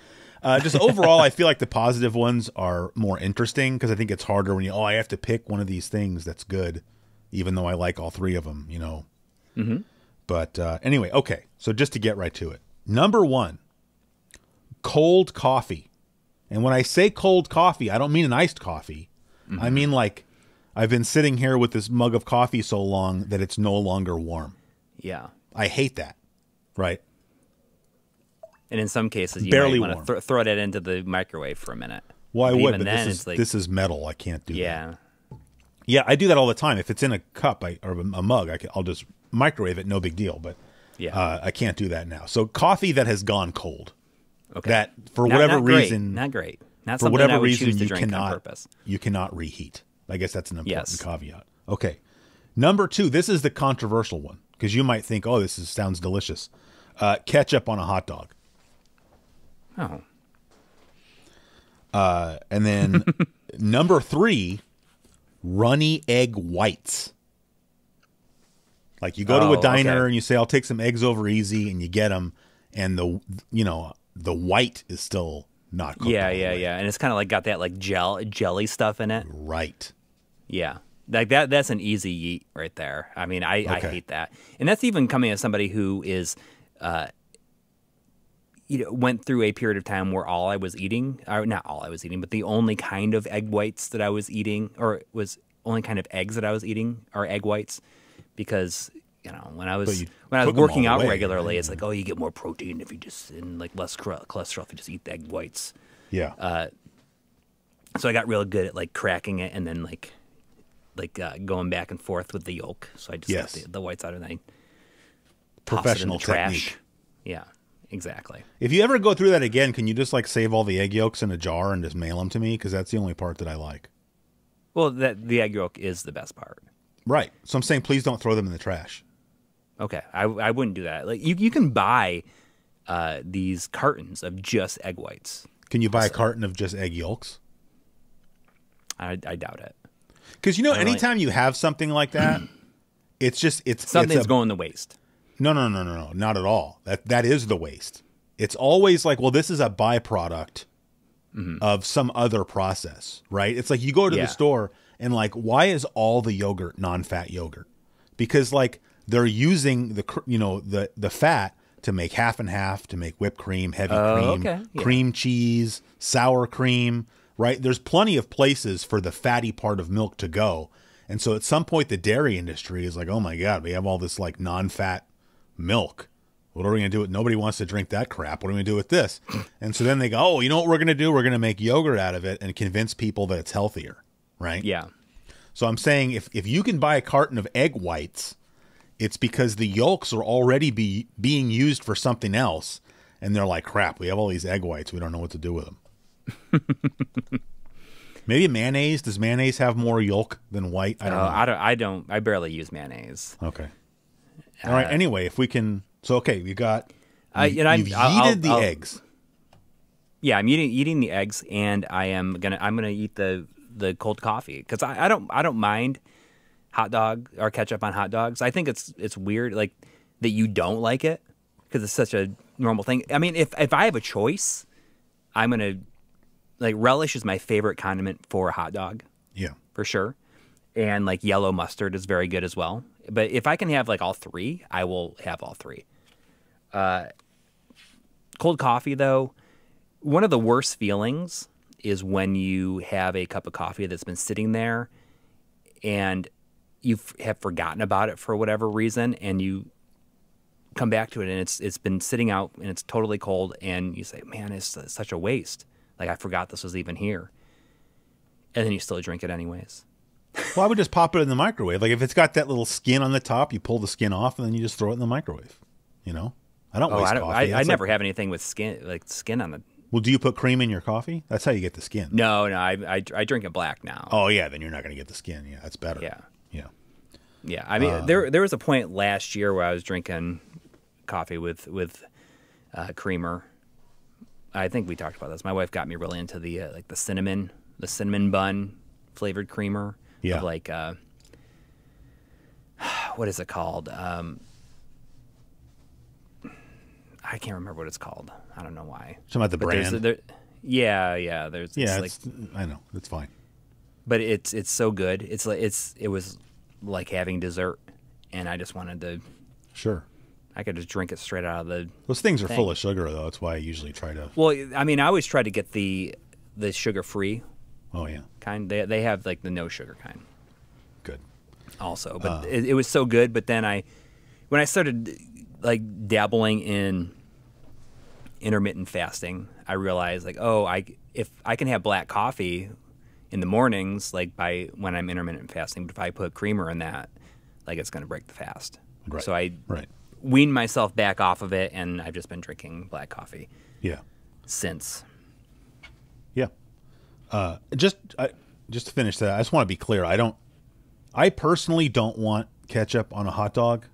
Speaker 2: Just overall, I feel like the positive ones are more interesting because I think it's harder when I have to pick one of these things that's good, even though I like all 3 of them,
Speaker 1: Mm-hmm.
Speaker 2: But anyway, okay. So just to get right to it. Number 1, cold coffee. And when I say cold coffee, I don't mean an iced coffee. Mm-hmm. I mean like I've been sitting here with this mug of coffee so long that it's no longer warm.
Speaker 1: Yeah.
Speaker 2: I hate that. Right?
Speaker 1: And in some cases, you
Speaker 2: barely
Speaker 1: might want to throw that into the microwave for a minute.
Speaker 2: Well, I would,
Speaker 1: even
Speaker 2: but
Speaker 1: then,
Speaker 2: this is metal. I can't do that.
Speaker 1: Yeah.
Speaker 2: Yeah, I do that all the time. If it's in a cup or a mug, I'll just microwave it. No big deal. But I can't do that now. So coffee that has gone cold.
Speaker 1: Okay.
Speaker 2: That for whatever reason,
Speaker 1: not great. Not
Speaker 2: for
Speaker 1: something
Speaker 2: whatever
Speaker 1: I would
Speaker 2: reason
Speaker 1: choose to drink on purpose.
Speaker 2: You cannot reheat. I guess that's an important caveat. Okay. Number 2, this is the controversial one because you might think, oh, sounds delicious. Ketchup on a hot dog.
Speaker 1: Oh.
Speaker 2: And then number 3, runny egg whites. Like you go to a diner and you say, I'll take some eggs over easy, and you get them, and the white is still not cooked.
Speaker 1: Yeah. And it's kind of like got that like jelly stuff in it.
Speaker 2: Right.
Speaker 1: Yeah. Like that's an easy yeet right there. I mean, I hate that. And that's even coming as somebody who is went through a period of time where all I was eating, or not all I was eating, but the only kind of egg whites that I was eating, or was only kind of eggs that I was eating are egg whites, because when I was working out regularly, right? It's like, oh, you get more protein if you just, and like less cholesterol if you just eat the egg whites.
Speaker 2: Yeah.
Speaker 1: So I got real good at like cracking it and then like going back and forth with the yolk. So I just got the whites out and then toss it in the trash.
Speaker 2: Technique.
Speaker 1: Yeah. Exactly.
Speaker 2: If you ever go through that again, can you just like save all the egg yolks in a jar and just mail them to me? Because that's the only part that I like.
Speaker 1: Well, the egg yolk is the best part.
Speaker 2: Right. So I'm saying please don't throw them in the trash.
Speaker 1: Okay, I wouldn't do that. Like you can buy these cartons of just egg whites.
Speaker 2: Can you buy a carton of just egg yolks?
Speaker 1: I doubt it.
Speaker 2: Because anytime you have something like that, it's
Speaker 1: something's going to waste.
Speaker 2: No, not at all. That is the waste. It's always like, well, this is a byproduct of some other process, right? It's like you go to the store and like, why is all the yogurt non-fat yogurt? Because like they're using the fat to make half and half, to make whipped cream, heavy cream, cream cheese, sour cream, right? There's plenty of places for the fatty part of milk to go. And so at some point the dairy industry is like, oh my God, we have all this like non-fat milk. What are we going to do with? Nobody wants to drink that crap. What are we going to do with this? And so then they go, oh, you know what we're going to do? We're going to make yogurt out of it and convince people that it's healthier, right?
Speaker 1: Yeah.
Speaker 2: So I'm saying if you can buy a carton of egg whites, it's because the yolks are already being used for something else. And they're like, crap, we have all these egg whites. We don't know what to do with them. Maybe mayonnaise. Does mayonnaise have more yolk than white? I don't know.
Speaker 1: I barely use mayonnaise.
Speaker 2: Okay. All right. Anyway, if we can. So, okay, you've
Speaker 1: yeeted
Speaker 2: the eggs.
Speaker 1: Yeah, I'm eating the eggs, and I'm gonna eat the cold coffee because I don't mind hot dog or ketchup on hot dogs. I think it's weird like that you don't like it because it's such a normal thing. I mean, if I have a choice, I'm gonna like relish is my favorite condiment for a hot dog.
Speaker 2: Yeah,
Speaker 1: for sure, and like yellow mustard is very good as well. But if I can have like all three, I will have all three. Cold coffee, though, one of the worst feelings is when you have a cup of coffee that's been sitting there and you have forgotten about it for whatever reason, and you come back to it and it's been sitting out and it's totally cold, and you say, man, it's such a waste. Like, I forgot this was even here. And then you still drink it anyways.
Speaker 2: Well, I would just pop it in the microwave. Like, if it's got that little skin on the top, you pull the skin off and then you just throw it in the microwave. You know? I don't waste coffee.
Speaker 1: I never have anything with skin on it.
Speaker 2: Well, do you put cream in your coffee? That's how you get the skin.
Speaker 1: No, I drink it black now.
Speaker 2: Oh, yeah, then you're not going to get the skin. Yeah, that's better.
Speaker 1: Yeah.
Speaker 2: Yeah.
Speaker 1: Yeah, I mean, there was a point last year where I was drinking coffee with creamer. I think we talked about this. My wife got me really into the like the cinnamon bun flavored creamer.
Speaker 2: Yeah.
Speaker 1: Of like what is it called? I can't remember what it's called. I don't know why.
Speaker 2: Something about the brand.
Speaker 1: Yeah.
Speaker 2: I know. It's fine.
Speaker 1: But it's so good. It was like having dessert, and I just wanted to.
Speaker 2: Sure.
Speaker 1: I could just drink it straight out of the.
Speaker 2: Those things are full of sugar, though. That's why I usually try to.
Speaker 1: Well, I mean, I always try to get the sugar free.
Speaker 2: Oh yeah.
Speaker 1: Kind. They have like the no sugar kind.
Speaker 2: Good.
Speaker 1: Also, but it was so good. But then when I started like dabbling in intermittent fasting, I realized like, if I can have black coffee in the mornings, like when I'm intermittent fasting, but if I put creamer in that, like it's going to break the fast.
Speaker 2: Right.
Speaker 1: So I weaned myself back off of it, and I've just been drinking black coffee.
Speaker 2: Yeah.
Speaker 1: Since.
Speaker 2: Yeah. Just to finish that, I just want to be clear. I personally don't want ketchup on a hot dog.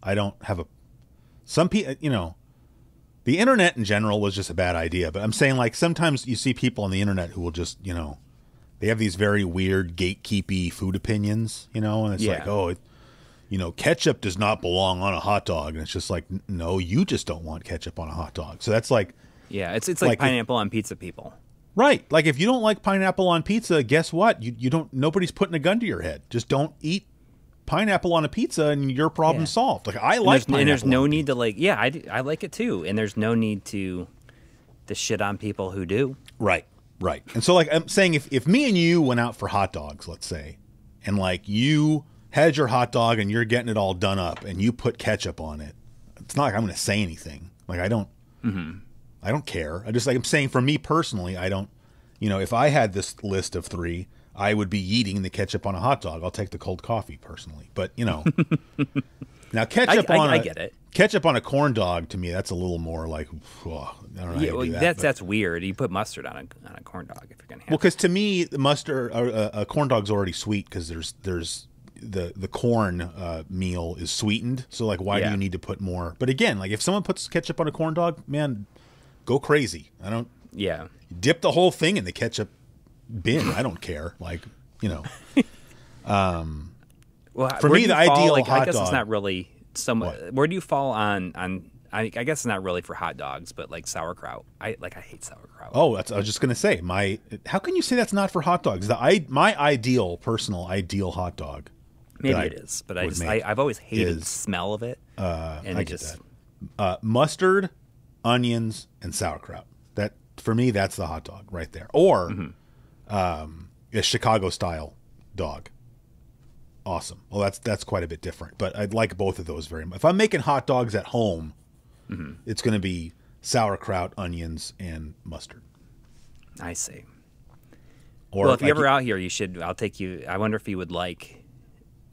Speaker 2: I don't have some people, the internet in general was just a bad idea, but I'm saying like sometimes you see people on the internet who will just, they have these very weird gatekeepy food opinions, and it's like, ketchup does not belong on a hot dog. And it's just like, no, you just don't want ketchup on a hot dog. So that's like,
Speaker 1: yeah, it's like pineapple on pizza people.
Speaker 2: Right. Like if you don't like pineapple on pizza, guess what? You don't, nobody's putting a gun to your head. Just don't eat pineapple on a pizza and your problem solved. Like I like pineapple.
Speaker 1: And there's no need to like, I like it too. And there's no need to shit on people who do.
Speaker 2: Right. Right. And so like I'm saying if me and you went out for hot dogs, let's say, and like you had your hot dog and you're getting it all done up and you put ketchup on it, it's not like I'm going to say anything. Like I don't care. I just like I'm saying for me personally, I don't, if I had this list of 3, I would be eating the ketchup on a hot dog. I'll take the cold coffee personally, but now ketchup
Speaker 1: I get it.
Speaker 2: Ketchup on a corn dog, to me, that's a little more like, I don't know how you do that.
Speaker 1: That's weird. You put mustard on a corn dog if you're gonna have.
Speaker 2: Well, because to me, the mustard, a corn dog's already sweet because there's the corn meal is sweetened. So like, why do you need to put more? But again, like if someone puts ketchup on a corn dog, man, go crazy. I don't.
Speaker 1: Yeah.
Speaker 2: Dip the whole thing in the ketchup bin. I don't care. Like,
Speaker 1: Well,
Speaker 2: for me, the ideal hot dog.
Speaker 1: I guess it's not really where do you fall on? I guess it's not really for hot dogs, but like sauerkraut. I hate sauerkraut.
Speaker 2: Oh, I was just gonna say how can you say that's not for hot dogs? My personal ideal hot dog.
Speaker 1: Maybe it is, but I've always hated the smell of it. And
Speaker 2: I get that. Mustard, onions, and sauerkraut. That for me, that's the hot dog right there. Or a Chicago style dog. Awesome. Well, that's quite a bit different, but I'd like both of those very much. If I'm making hot dogs at home, it's going to be sauerkraut, onions, and mustard.
Speaker 1: I see.
Speaker 2: Or
Speaker 1: well, if you're ever out here, I'll take you. I wonder if you would like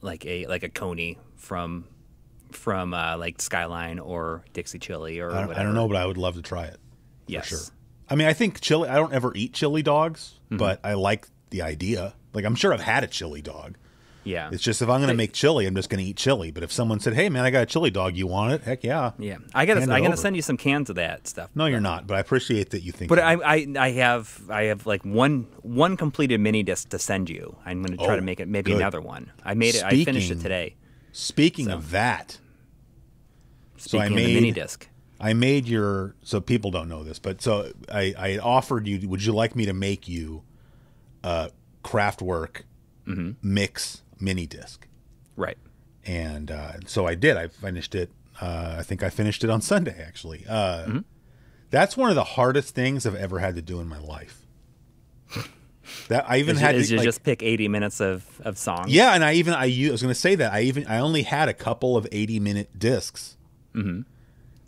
Speaker 1: a coney from like Skyline or Dixie Chili or whatever.
Speaker 2: I don't know, but I would love to try it.
Speaker 1: Yes.
Speaker 2: For sure. I mean, I think chili. I don't ever eat chili dogs, but I like the idea. Like, I'm sure I've had a chili dog.
Speaker 1: Yeah.
Speaker 2: It's just if I'm going to make chili, I'm just going to eat chili. But if someone said, "Hey, man, I got a chili dog. You want it?" Heck yeah.
Speaker 1: Yeah. I'm gonna send you some cans of that stuff.
Speaker 2: No, you're not. But I appreciate that you think.
Speaker 1: But I have like one completed mini disc to send you. I'm going to try to make it maybe another one. I made it. I finished it today.
Speaker 2: Speaking of that,
Speaker 1: I made the mini disc.
Speaker 2: I made so people don't know this, but so I offered you, would you like me to make you a Kraftwerk mix mini disc?
Speaker 1: Right.
Speaker 2: And so I did. I finished it. I think I finished it on Sunday, actually. That's one of the hardest things I've ever had to do in my life. That I even had to
Speaker 1: just pick 80 minutes of songs.
Speaker 2: Yeah, and I was going to say that I only had a couple of 80-minute discs.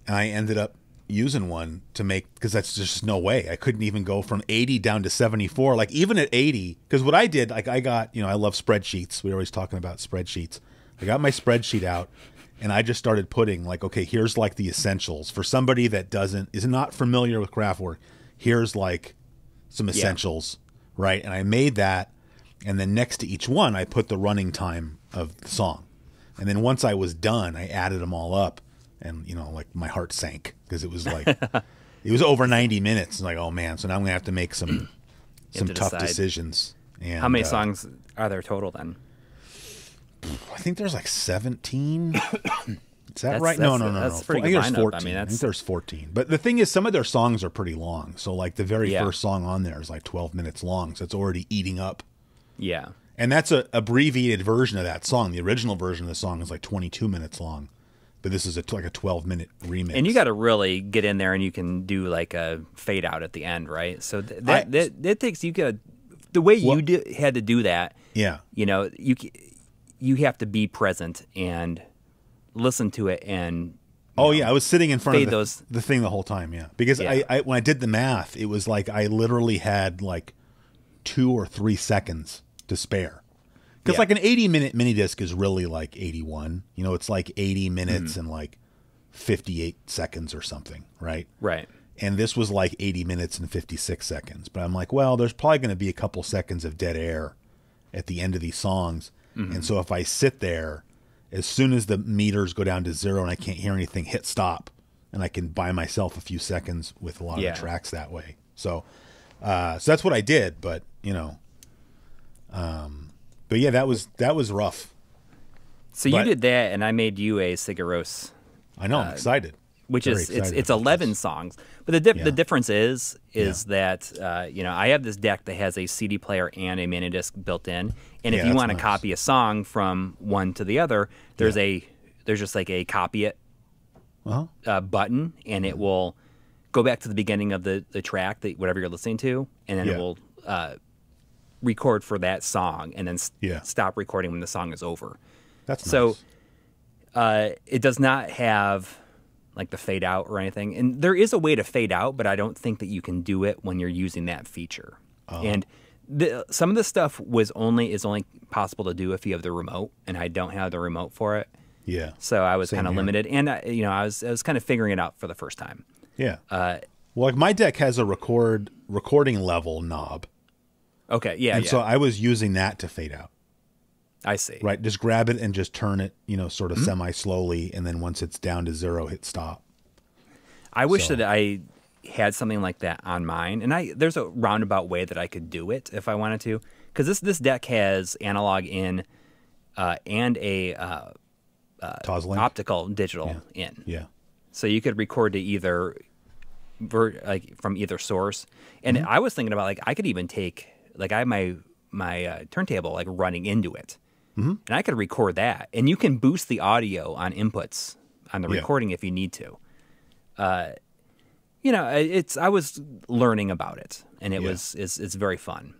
Speaker 2: And I ended up using one to make, because that's just no way. I couldn't even go from 80 down to 74. Like even at 80, because what I did, like I got, I love spreadsheets. We're always talking about spreadsheets. I got my spreadsheet out and I just started putting like, okay, here's like the essentials. For somebody that is not familiar with Kraftwerk, here's like some essentials, right? And I made that. And then next to each one, I put the running time of the song. And then once I was done, I added them all up. And, like my heart sank because it was like, it was over 90 minutes. Like, oh man. So now I'm going to have to make some tough decisions. And
Speaker 1: how many songs are there total then?
Speaker 2: I think there's like 17. Is that right? No.
Speaker 1: That's pretty
Speaker 2: I think there's 14.
Speaker 1: I mean,
Speaker 2: I think there's 14. But the thing is, some of their songs are pretty long. So like the very first song on there is like 12 minutes long. So it's already eating up.
Speaker 1: Yeah.
Speaker 2: And that's a abbreviated version of that song. The original version of the song is like 22 minutes long. But this is like a 12-minute remix.
Speaker 1: And you got to really get in there, and you can do like a fade out at the end, right? So that takes the way you had to do that.
Speaker 2: Yeah.
Speaker 1: You have to be present and listen to it and.
Speaker 2: I was sitting in front of the thing the whole time. Yeah, because I when I did the math, it was like I literally had like 2 or 3 seconds to spare. Because like an 80-minute mini disc is really like 81. It's like 80 minutes and like 58 seconds or something, right?
Speaker 1: Right.
Speaker 2: And this was like 80 minutes and 56 seconds. But I'm like, well, there's probably going to be a couple seconds of dead air at the end of these songs. And so if I sit there, as soon as the meters go down to 0 and I can't hear anything, hit stop. And I can buy myself a few seconds with a lot of the tracks that way. So that's what I did. But, but yeah, that was rough.
Speaker 1: So you did that, and I made you a Sigaros.
Speaker 2: I know, I'm excited.
Speaker 1: Which is it's 11 songs, but the difference is that I have this deck that has a CD player and a mini disc built in, and if you want to copy a song from one to the other, there's just like a copy it button, and it will go back to the beginning of the track that whatever you're listening to, and then it will record for that song and then stop recording when the song is over.
Speaker 2: That's
Speaker 1: nice. So it does not have like the fade out or anything. And there is a way to fade out, but I don't think that you can do it when you're using that feature. And Some of this stuff is only possible to do if you have the remote, and I don't have the remote for it.
Speaker 2: Yeah.
Speaker 1: So I was
Speaker 2: Same
Speaker 1: kind of
Speaker 2: here.
Speaker 1: limited, and I was kind of figuring it out for the first time.
Speaker 2: Yeah. Well, like my deck has a recording level knob.
Speaker 1: Okay. Yeah.
Speaker 2: And
Speaker 1: yeah.
Speaker 2: so I was using that to fade out.
Speaker 1: I see.
Speaker 2: Right. Just grab it and just turn it, sort of semi slowly. And then once it's down to 0, hit stop.
Speaker 1: I wish that I had something like that on mine, and there's a roundabout way that I could do it if I wanted to, because this deck has analog in and a
Speaker 2: Toslink?
Speaker 1: optical digital in.
Speaker 2: Yeah.
Speaker 1: So you could record to either from either source. And I was thinking about I could even take I have my turntable running into it, and I could record that, and you can boost the audio on inputs on the recording if you need to. I was learning about it, and it's very fun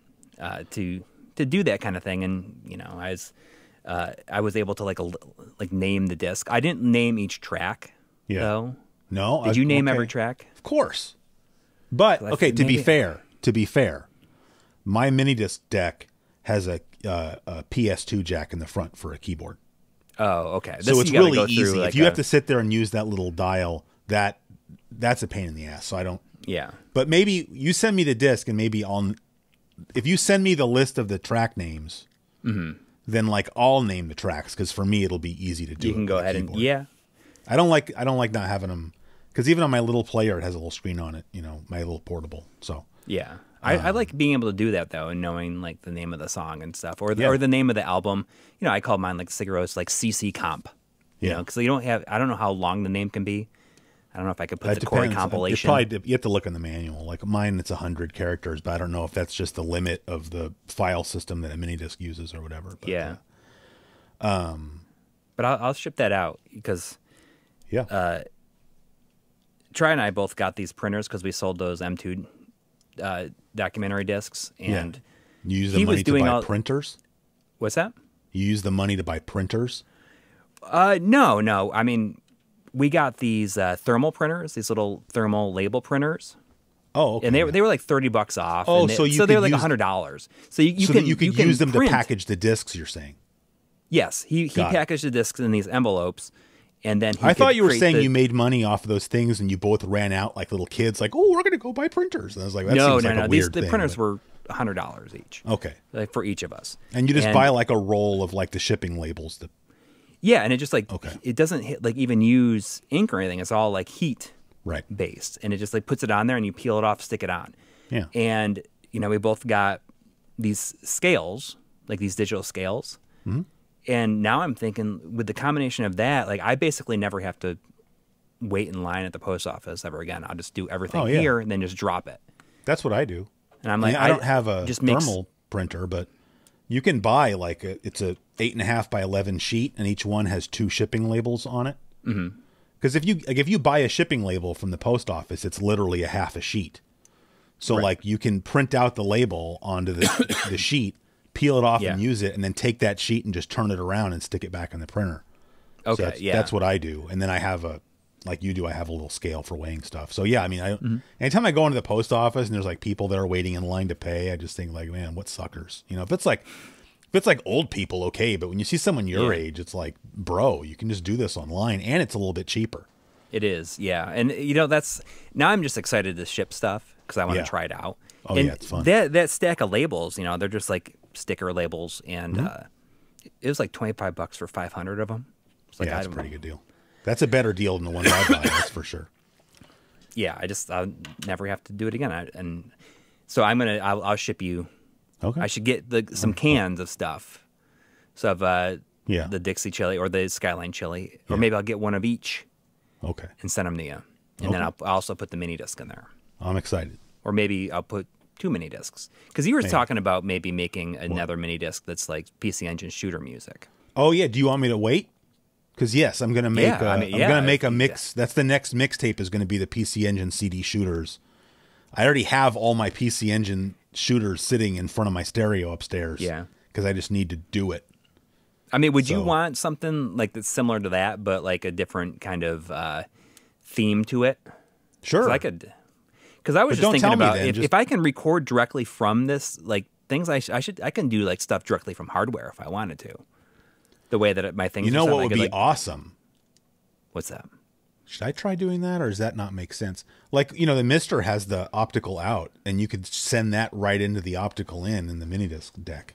Speaker 1: to do that kind of thing. And I was able to name the disc. I didn't name each track though.
Speaker 2: No.
Speaker 1: Did you name every track?
Speaker 2: Of course. But okay, to be fair, my mini disc deck has a PS2 jack in the front for a keyboard.
Speaker 1: Oh, okay.
Speaker 2: So it's really easy. If you have to sit there and use that little dial, that's a pain in the ass. So I don't.
Speaker 1: Yeah.
Speaker 2: But maybe you send me the disc, and maybe if you send me the list of the track names, then I'll name the tracks, because for me it'll be easy to do.
Speaker 1: You can go ahead and
Speaker 2: I don't like not having them, because even on my little player it has a little screen on it. My little portable. So
Speaker 1: yeah. I like being able to do that though, and knowing the name of the song and stuff, or the name of the album. I call mine Cigaros CC Comp. Because I don't know how long the name can be. I don't know if I could put the Corey compilation.
Speaker 2: You have to look in the manual. Like mine, it's 100 characters, but I don't know if that's just the limit of the file system that a mini disc uses or whatever. But,
Speaker 1: yeah. But I'll ship that out because Troy and I both got these printers because we sold those M2 documentary discs, and
Speaker 2: you use the money to buy printers.
Speaker 1: What's that?
Speaker 2: You use the money to buy printers?
Speaker 1: No. I mean, we got these thermal printers, these little thermal label printers.
Speaker 2: Oh, okay.
Speaker 1: And they were like $30 off.
Speaker 2: Oh,
Speaker 1: so they were like $100. So you can
Speaker 2: use them
Speaker 1: print.
Speaker 2: to package the discs. You're saying?
Speaker 1: Yes, he packaged the discs in these envelopes, and then
Speaker 2: I thought you were saying you made money off of those things, and you both ran out like little kids, like, "Oh, we're going to go buy printers." And I was like, "That seems like a weird thing."
Speaker 1: The printers were $100 each.
Speaker 2: Okay,
Speaker 1: for each of us.
Speaker 2: And you just buy like a roll of like the shipping labels.
Speaker 1: Yeah, and it just it doesn't even use ink or anything. It's all like heat based, and it just puts it on there, and you peel it off, stick it on.
Speaker 2: Yeah,
Speaker 1: and we both got these scales, like these digital scales.
Speaker 2: Mm-hmm.
Speaker 1: And now I'm thinking, with the combination of that, I basically never have to wait in line at the post office ever again. I'll just do everything here and then just drop it.
Speaker 2: That's what I do.
Speaker 1: And I'm like,
Speaker 2: I don't have a thermal printer, but you can buy it's a 8.5 by 11 sheet, and each one has 2 shipping labels on it. Mm-hmm. Because if you buy a shipping label from the post office, it's literally a half a sheet. So you can print out the label onto the sheet, peel it off and use it, and then take that sheet and just turn it around and stick it back in the printer.
Speaker 1: Okay,
Speaker 2: so that's what I do. And then I have like you do, I have a little scale for weighing stuff. So yeah, I mean, anytime I go into the post office and there's people that are waiting in line to pay, I just think man, what suckers. If it's like old people, okay, but when you see someone your age, it's like, bro, you can just do this online, and it's a little bit cheaper.
Speaker 1: It is, yeah. And now I'm just excited to ship stuff because I want to try it out.
Speaker 2: Oh,
Speaker 1: and
Speaker 2: it's fun.
Speaker 1: That stack of labels, they're just like sticker labels, and it was like $25 for 500 of them. It's like,
Speaker 2: that's a pretty good deal. That's a better deal than the ones I buy, that's for sure.
Speaker 1: Yeah, I'll never have to do it again. And so I'll ship you.
Speaker 2: Okay.
Speaker 1: I should get some cans of stuff. So of the Dixie chili or the Skyline chili, or maybe I'll get one of each.
Speaker 2: Okay.
Speaker 1: And send them to you, and then I'll also put the mini disc in there.
Speaker 2: I'm excited.
Speaker 1: Or maybe I'll put 2 mini discs, because you were talking about maybe making another mini disc that's like PC Engine shooter music.
Speaker 2: Oh yeah, do you want me to wait? Because yes, I'm gonna make. I'm gonna make a mix. That's the next mixtape is going to be the PC Engine CD shooters. I already have all my PC Engine shooters sitting in front of my stereo upstairs.
Speaker 1: Yeah,
Speaker 2: because I just need to do it.
Speaker 1: I mean, would you want something that's similar to that, but like a different kind of theme to it?
Speaker 2: Sure,
Speaker 1: I could. Because I was just thinking about if I can record directly from this things I can do like stuff directly from hardware if I wanted to. The way that my things.
Speaker 2: You know
Speaker 1: are set,
Speaker 2: what would be
Speaker 1: like,
Speaker 2: awesome?
Speaker 1: What's that?
Speaker 2: Should I try doing that, or does that not make sense? Like, the Mister has the optical out, and you could send that right into the optical in the mini disc deck.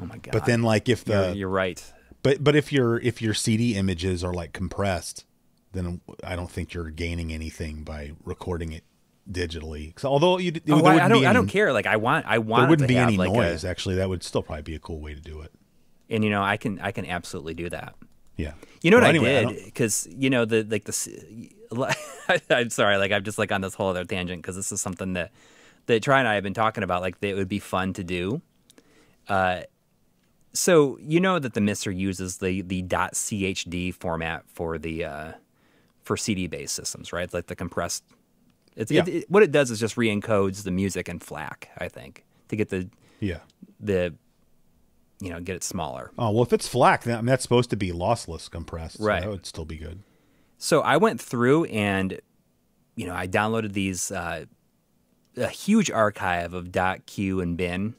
Speaker 1: Oh my god!
Speaker 2: But then, like, if
Speaker 1: you're right.
Speaker 2: But if your CD images are like compressed, then I don't think you're gaining anything by recording it digitally. So, although I
Speaker 1: don't care. Like I want.
Speaker 2: There wouldn't be any
Speaker 1: like
Speaker 2: noise. Actually, that would still probably be a cool way to do it.
Speaker 1: And I can absolutely do that.
Speaker 2: Yeah.
Speaker 1: You know what I did? Because I'm sorry. Like I'm just like on this whole other tangent because this is something that Try and I have been talking about. Like that it would be fun to do. So that the Mister uses the .chd format for the for CD based systems, right? It's like the compressed. What it does is just re-encodes the music in FLAC, I think, to get the get it smaller.
Speaker 2: Oh well, if it's FLAC, that's supposed to be lossless compressed, so
Speaker 1: right?
Speaker 2: That would still be good.
Speaker 1: So I went through and I downloaded these a huge archive of .q and bin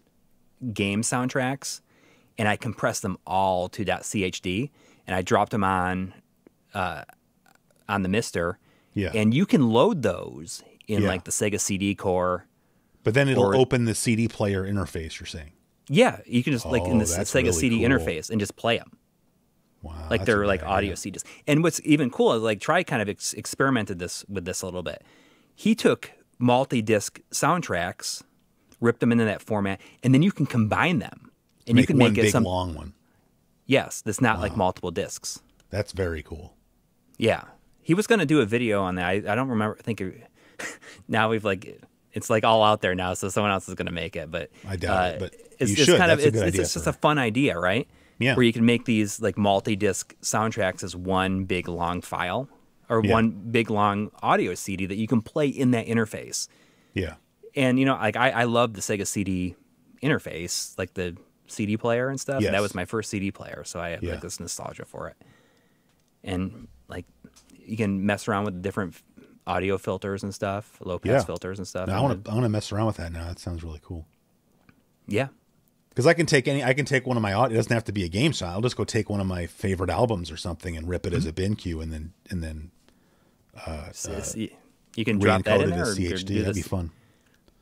Speaker 1: game soundtracks. And I compressed them all to .chd, and I dropped them on the Mister.
Speaker 2: Yeah.
Speaker 1: And you can load those in like the Sega CD core.
Speaker 2: But then it'll open the CD player interface. You're saying?
Speaker 1: Yeah, you can just like in the Sega
Speaker 2: really
Speaker 1: CD
Speaker 2: cool.
Speaker 1: interface and just play them.
Speaker 2: Wow.
Speaker 1: Like they're like audio CDs. And what's even cool is like Try kind of experimented with this a little bit. He took multi-disc soundtracks, ripped them into that format, and then you can combine them. And you can make it
Speaker 2: big long one.
Speaker 1: Yes, that's not like multiple discs.
Speaker 2: That's very cool.
Speaker 1: Yeah, he was going to do a video on that. I don't remember. I think now it's like all out there now, so someone else is going to make it. But
Speaker 2: I doubt it. But
Speaker 1: it's
Speaker 2: you should.
Speaker 1: kind of
Speaker 2: That's
Speaker 1: it's just a fun idea, right?
Speaker 2: Yeah.
Speaker 1: Where you can make these like multi-disc soundtracks as one big long file or one big long audio CD that you can play in that interface.
Speaker 2: Yeah.
Speaker 1: And like I love the Sega CD interface, like the CD player and stuff.
Speaker 2: Yes.
Speaker 1: That was my first CD player, so I have like this nostalgia for it. And like you can mess around with different audio filters and stuff, low pass filters and stuff.
Speaker 2: Now, I want to mess around with that now. That sounds really cool.
Speaker 1: Yeah.
Speaker 2: Because I can take one of my audio. It doesn't have to be a game style. I'll just go take one of my favorite albums or something and rip it as a bin queue and then
Speaker 1: you can drop that in there
Speaker 2: as CHD. That'd be fun.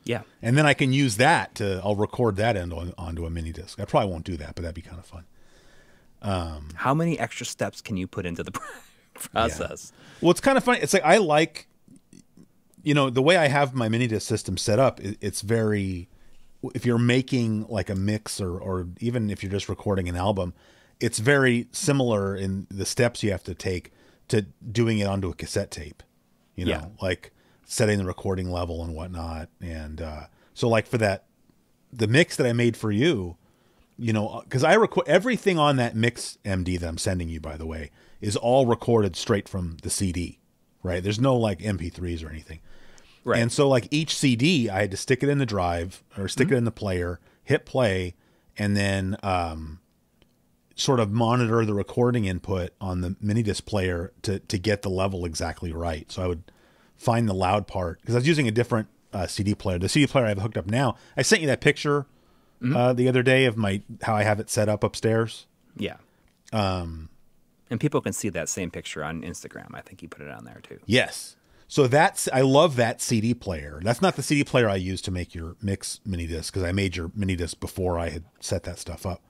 Speaker 1: Yeah.
Speaker 2: And then I can use that I'll record that onto a mini disc. I probably won't do that, but that'd be kind of fun.
Speaker 1: How many extra steps can you put into the process?
Speaker 2: Yeah. Well, it's kind of funny. It's like I like, the way I have my mini disc system set up, it's very, if you're making like a mix or even if you're just recording an album, it's very similar in the steps you have to take to doing it onto a cassette tape, like setting the recording level and whatnot. And so like for the mix that I made for you, because I record everything on that mix MD that I'm sending you, by the way, is all recorded straight from the CD, right? There's no like MP3s or anything. Right. And so like each CD, I had to stick it in the drive or stick it in the player, hit play, and then sort of monitor the recording input on the mini disc player to get the level exactly right. So I would find the loud part because I was using a different CD player. The CD player I have hooked up now, I sent you that picture the other day of how I have it set up upstairs.
Speaker 1: Yeah. And people can see that same picture on Instagram. I think you put it on there too.
Speaker 2: Yes. So I love that CD player. That's not the CD player I use to make your mix mini disc because I made your mini disc before I had set that stuff up.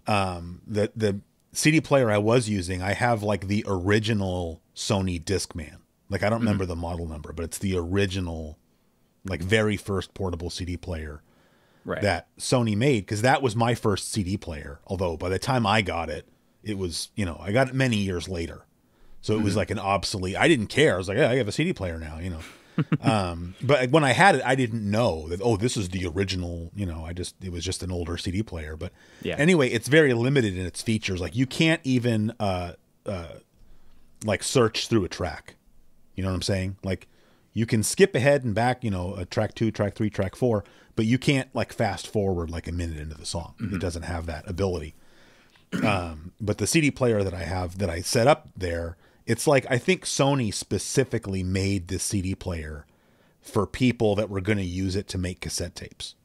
Speaker 2: The CD player I was using, I have like the original Sony Discman. Like I don't remember the model number, but it's the original, like very first portable CD player that Sony made because that was my first CD player. Although by the time I got it, it was, I got it many years later. So it was like an obsolete, I didn't care. I was like, yeah, I have a CD player now, but when I had it, I didn't know that, this is the original, it was just an older CD player. But anyway, it's very limited in its features. Like you can't even, like search through a track. You know what I'm saying? Like you can skip ahead and back, a track 2, track 3, track 4, but you can't like fast forward like a minute into the song. It doesn't have that ability. But the CD player that I have that I set up there, it's like, I think Sony specifically made this CD player for people that were going to use it to make cassette tapes.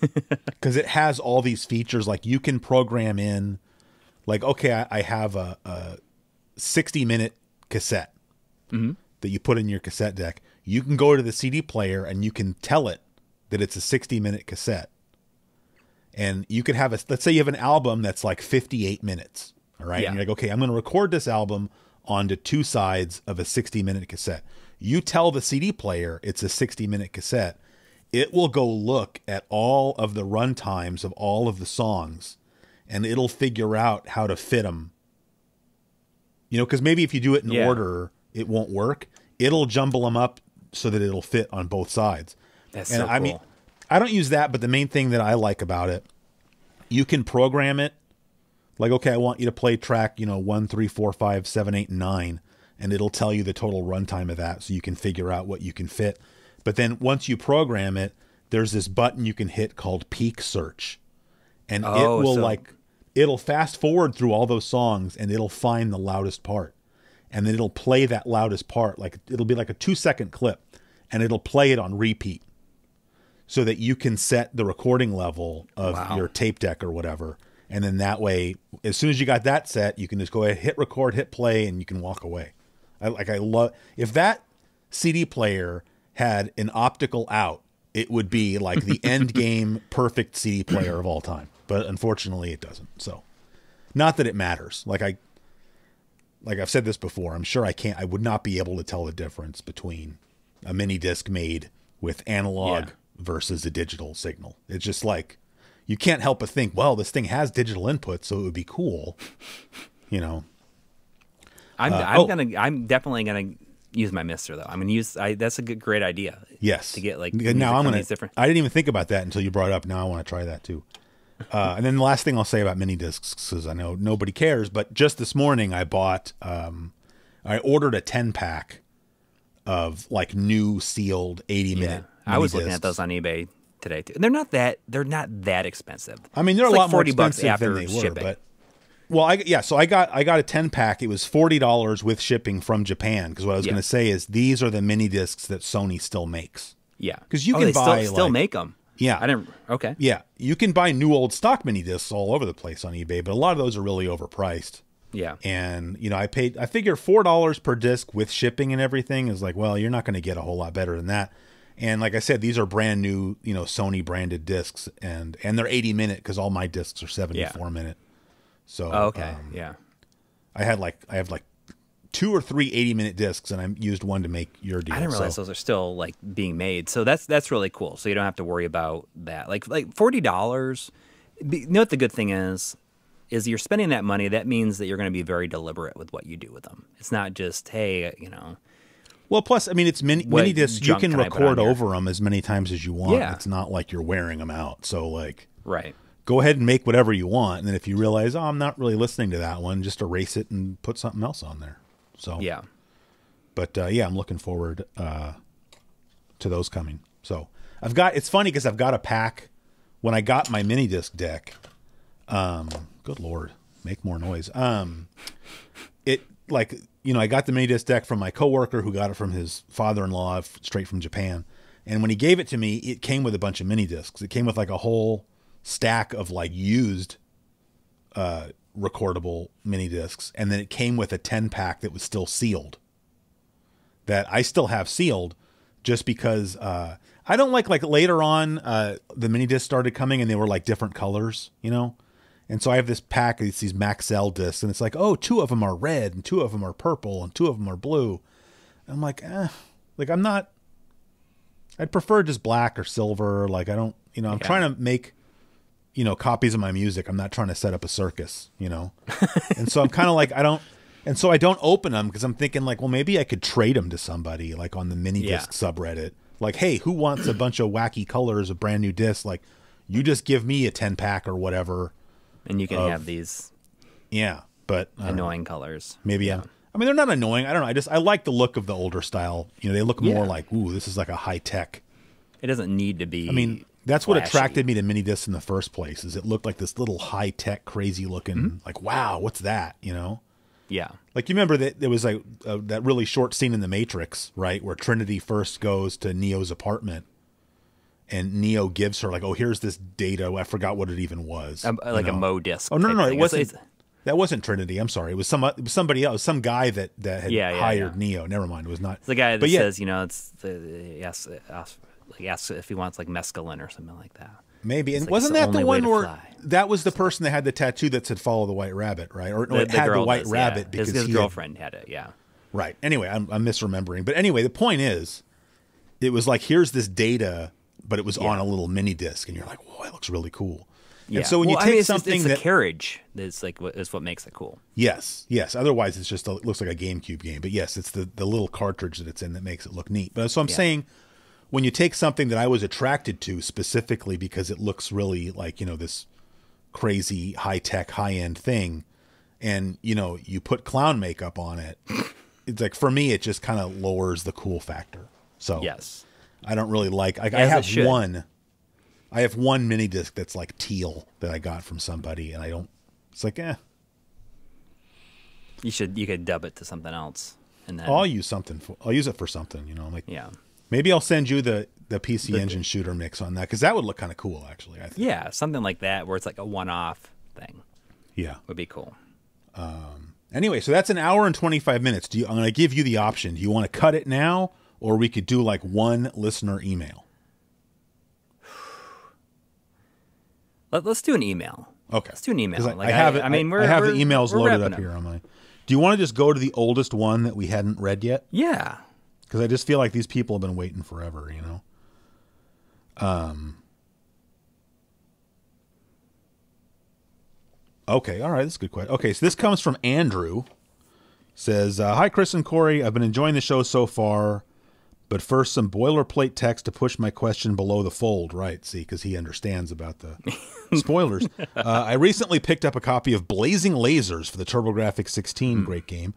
Speaker 2: because it has all these features. Like you can program in, like, okay, I have a 60-minute cassette that you put in your cassette deck. You can go to the CD player and you can tell it that it's a 60-minute cassette. And you could have let's say you have an album that's like 58 minutes. All right. Yeah. And you're like, okay, I'm going to record this album onto 2 sides of a 60-minute cassette. You tell the CD player it's a 60-minute cassette. It will go look at all of the run times of all of the songs, and it'll figure out how to fit them. You know, because maybe if you do it in order, it won't work. It'll jumble them up so that it'll fit on both sides.
Speaker 1: That's so cool. I mean,
Speaker 2: I don't use that, but the main thing that I like about it, you can program it. Like, okay, I want you to play track, 1, 3, 4, 5, 7, 8, and 9, and it'll tell you the total runtime of that, so you can figure out what you can fit. But then once you program it, there's this button you can hit called peak search, and it'll fast forward through all those songs, and it'll find the loudest part, and then it'll play that loudest part. Like it'll be like a 2-second clip, and it'll play it on repeat, so that you can set the recording level of your tape deck or whatever. And then that way, as soon as you got that set, you can just go ahead, hit record, hit play, and you can walk away. I love, if that CD player had an optical out, it would be like the end game perfect CD player of all time. But unfortunately it doesn't. So not that it matters. Like I've said this before, I'm sure I would not be able to tell the difference between a mini disc made with analog versus a digital signal. It's just like, you can't help but think, well, this thing has digital input, so it would be cool,
Speaker 1: I'm definitely gonna use my Mister though. I'm gonna use. That's a great idea.
Speaker 2: Yes.
Speaker 1: To get like
Speaker 2: now I'm gonna. Different. I didn't even think about that until you brought it up. Now I want to try that too. And then the last thing I'll say about mini discs, because I know nobody cares, but just this morning I bought. I ordered a 10-pack of like new sealed 80-minute.
Speaker 1: I was looking at those on eBay today too. And they're not that expensive.
Speaker 2: I mean, they're a lot more expensive
Speaker 1: after
Speaker 2: than they
Speaker 1: shipping.
Speaker 2: were, but so I got a 10-pack. It was $40 with shipping from Japan, because what I was going to say is these are the mini discs that Sony still makes.
Speaker 1: Yeah.
Speaker 2: Because you can
Speaker 1: still make them.
Speaker 2: Yeah.
Speaker 1: I didn't okay.
Speaker 2: Yeah. You can buy new old stock mini discs all over the place on eBay, but a lot of those are really overpriced.
Speaker 1: Yeah.
Speaker 2: And I figure $4 per disc with shipping and everything is like, well, you're not going to get a whole lot better than that. And like I said, these are brand new, Sony branded discs, and they're 80-minute because all my discs are 74-minute. So I have like 2 or 3 80-minute discs, and I used one to make your deal.
Speaker 1: I didn't realize those are still like being made. So that's really cool. So you don't have to worry about that. Like $40. You know what the good thing is you're spending that money. That means that you're going to be very deliberate with what you do with them. It's not just, hey,
Speaker 2: Well, plus, I mean, it's mini discs. You can record over them as many times as you want.
Speaker 1: Yeah.
Speaker 2: It's not like you're wearing them out. So, like,
Speaker 1: right.
Speaker 2: Go ahead and make whatever you want. And then if you realize, I'm not really listening to that one, just erase it and put something else on there. So,
Speaker 1: yeah.
Speaker 2: But, I'm looking forward to those coming. So, it's funny because I've got a pack. When I got my mini disc deck, good Lord, make more noise. I got the mini disc deck from my coworker who got it from his father-in-law straight from Japan. And when he gave it to me, it came with a bunch of mini discs. It came with like a whole stack of like used recordable mini discs. And then it came with a 10-pack that was still sealed, that I still have sealed, just because I don't like later on the mini discs started coming and they were like different colors, And so I have this pack of these Maxell discs, and it's like, 2 of them are red, and 2 of them are purple, and 2 of them are blue. And I'm like, I'm not. I'd prefer just black or silver. Like I don't, I'm trying to make, copies of my music. I'm not trying to set up a circus, And so I'm kind of like I don't open them because I'm thinking like, well, maybe I could trade them to somebody like on the mini disc subreddit. Like, hey, who wants a bunch of wacky colors of brand new discs? Like, you just give me a 10-pack or whatever.
Speaker 1: And you can have these
Speaker 2: but
Speaker 1: annoying colors.
Speaker 2: Maybe I mean, they're not annoying. I don't know. I like the look of the older style. They look more like, ooh, this is like a high tech.
Speaker 1: It doesn't need to be.
Speaker 2: I mean, that's what attracted me to mini discs in the first place. Is it looked like this little high tech, crazy looking, like, wow, what's that?
Speaker 1: Yeah.
Speaker 2: Like you remember that there was like that really short scene in The Matrix, right, where Trinity first goes to Neo's apartment. and Neo gives her like, oh, here's this data. I forgot what it even was.
Speaker 1: Like a Mo disc.
Speaker 2: Oh, no,
Speaker 1: thing.
Speaker 2: it wasn't. That wasn't Trinity. I'm sorry. It was somebody else, some guy that had hired Neo. Never mind. It was not.
Speaker 1: It's the guy that says, it's asks if he wants like mescaline or something like that.
Speaker 2: Maybe. And
Speaker 1: like,
Speaker 2: wasn't that the one where
Speaker 1: fly.
Speaker 2: that was the person that had the tattoo that said follow the white rabbit, right? Or
Speaker 1: The
Speaker 2: had the
Speaker 1: girl
Speaker 2: white
Speaker 1: does,
Speaker 2: rabbit because
Speaker 1: his girlfriend had it, yeah.
Speaker 2: Right. Anyway, I'm misremembering. But anyway, the point is, it was like, here's this data, but it was on a little mini disc, and you're like, whoa, it looks really cool.
Speaker 1: Yeah.
Speaker 2: And so when you take something
Speaker 1: it's
Speaker 2: that
Speaker 1: the carriage that's like is what makes it cool.
Speaker 2: Yes. Otherwise, it's just it looks like a GameCube game. But yes, it's the little cartridge that it's in that makes it look neat. But so I'm saying, when you take something that I was attracted to specifically because it looks really like, this crazy high-tech, high-end thing, and, you put clown makeup on it, it's like, for me, it just kind of lowers the cool factor. So
Speaker 1: yes,
Speaker 2: I don't really like, I have one mini disc that's like teal that I got from somebody, and it's like,
Speaker 1: You could dub it to something else. And then
Speaker 2: I'll use it for something, like, maybe I'll send you the PC Engine shooter mix on that, because that would look kind of cool, actually, I think.
Speaker 1: Yeah, something like that where it's like a one-off thing.
Speaker 2: Yeah.
Speaker 1: Would be cool.
Speaker 2: Anyway, so that's an hour and 25 minutes. I'm going to give you the option. Do you want to cut it now, or we could do like one listener email?
Speaker 1: Let's do an email.
Speaker 2: Okay.
Speaker 1: Let's do an email.
Speaker 2: I have it. I have the emails loaded up here on my. Do you want to just go to the oldest one that we hadn't read yet?
Speaker 1: Yeah.
Speaker 2: Because I just feel like these people have been waiting forever, Okay, all right, that's a good question. Okay, so this comes from Andrew. Says, hi, Chris and Corey. I've been enjoying the show so far, but first some boilerplate text to push my question below the fold. Right, see, because he understands about the spoilers. I recently picked up a copy of Blazing Lasers for the TurboGrafx 16, great game,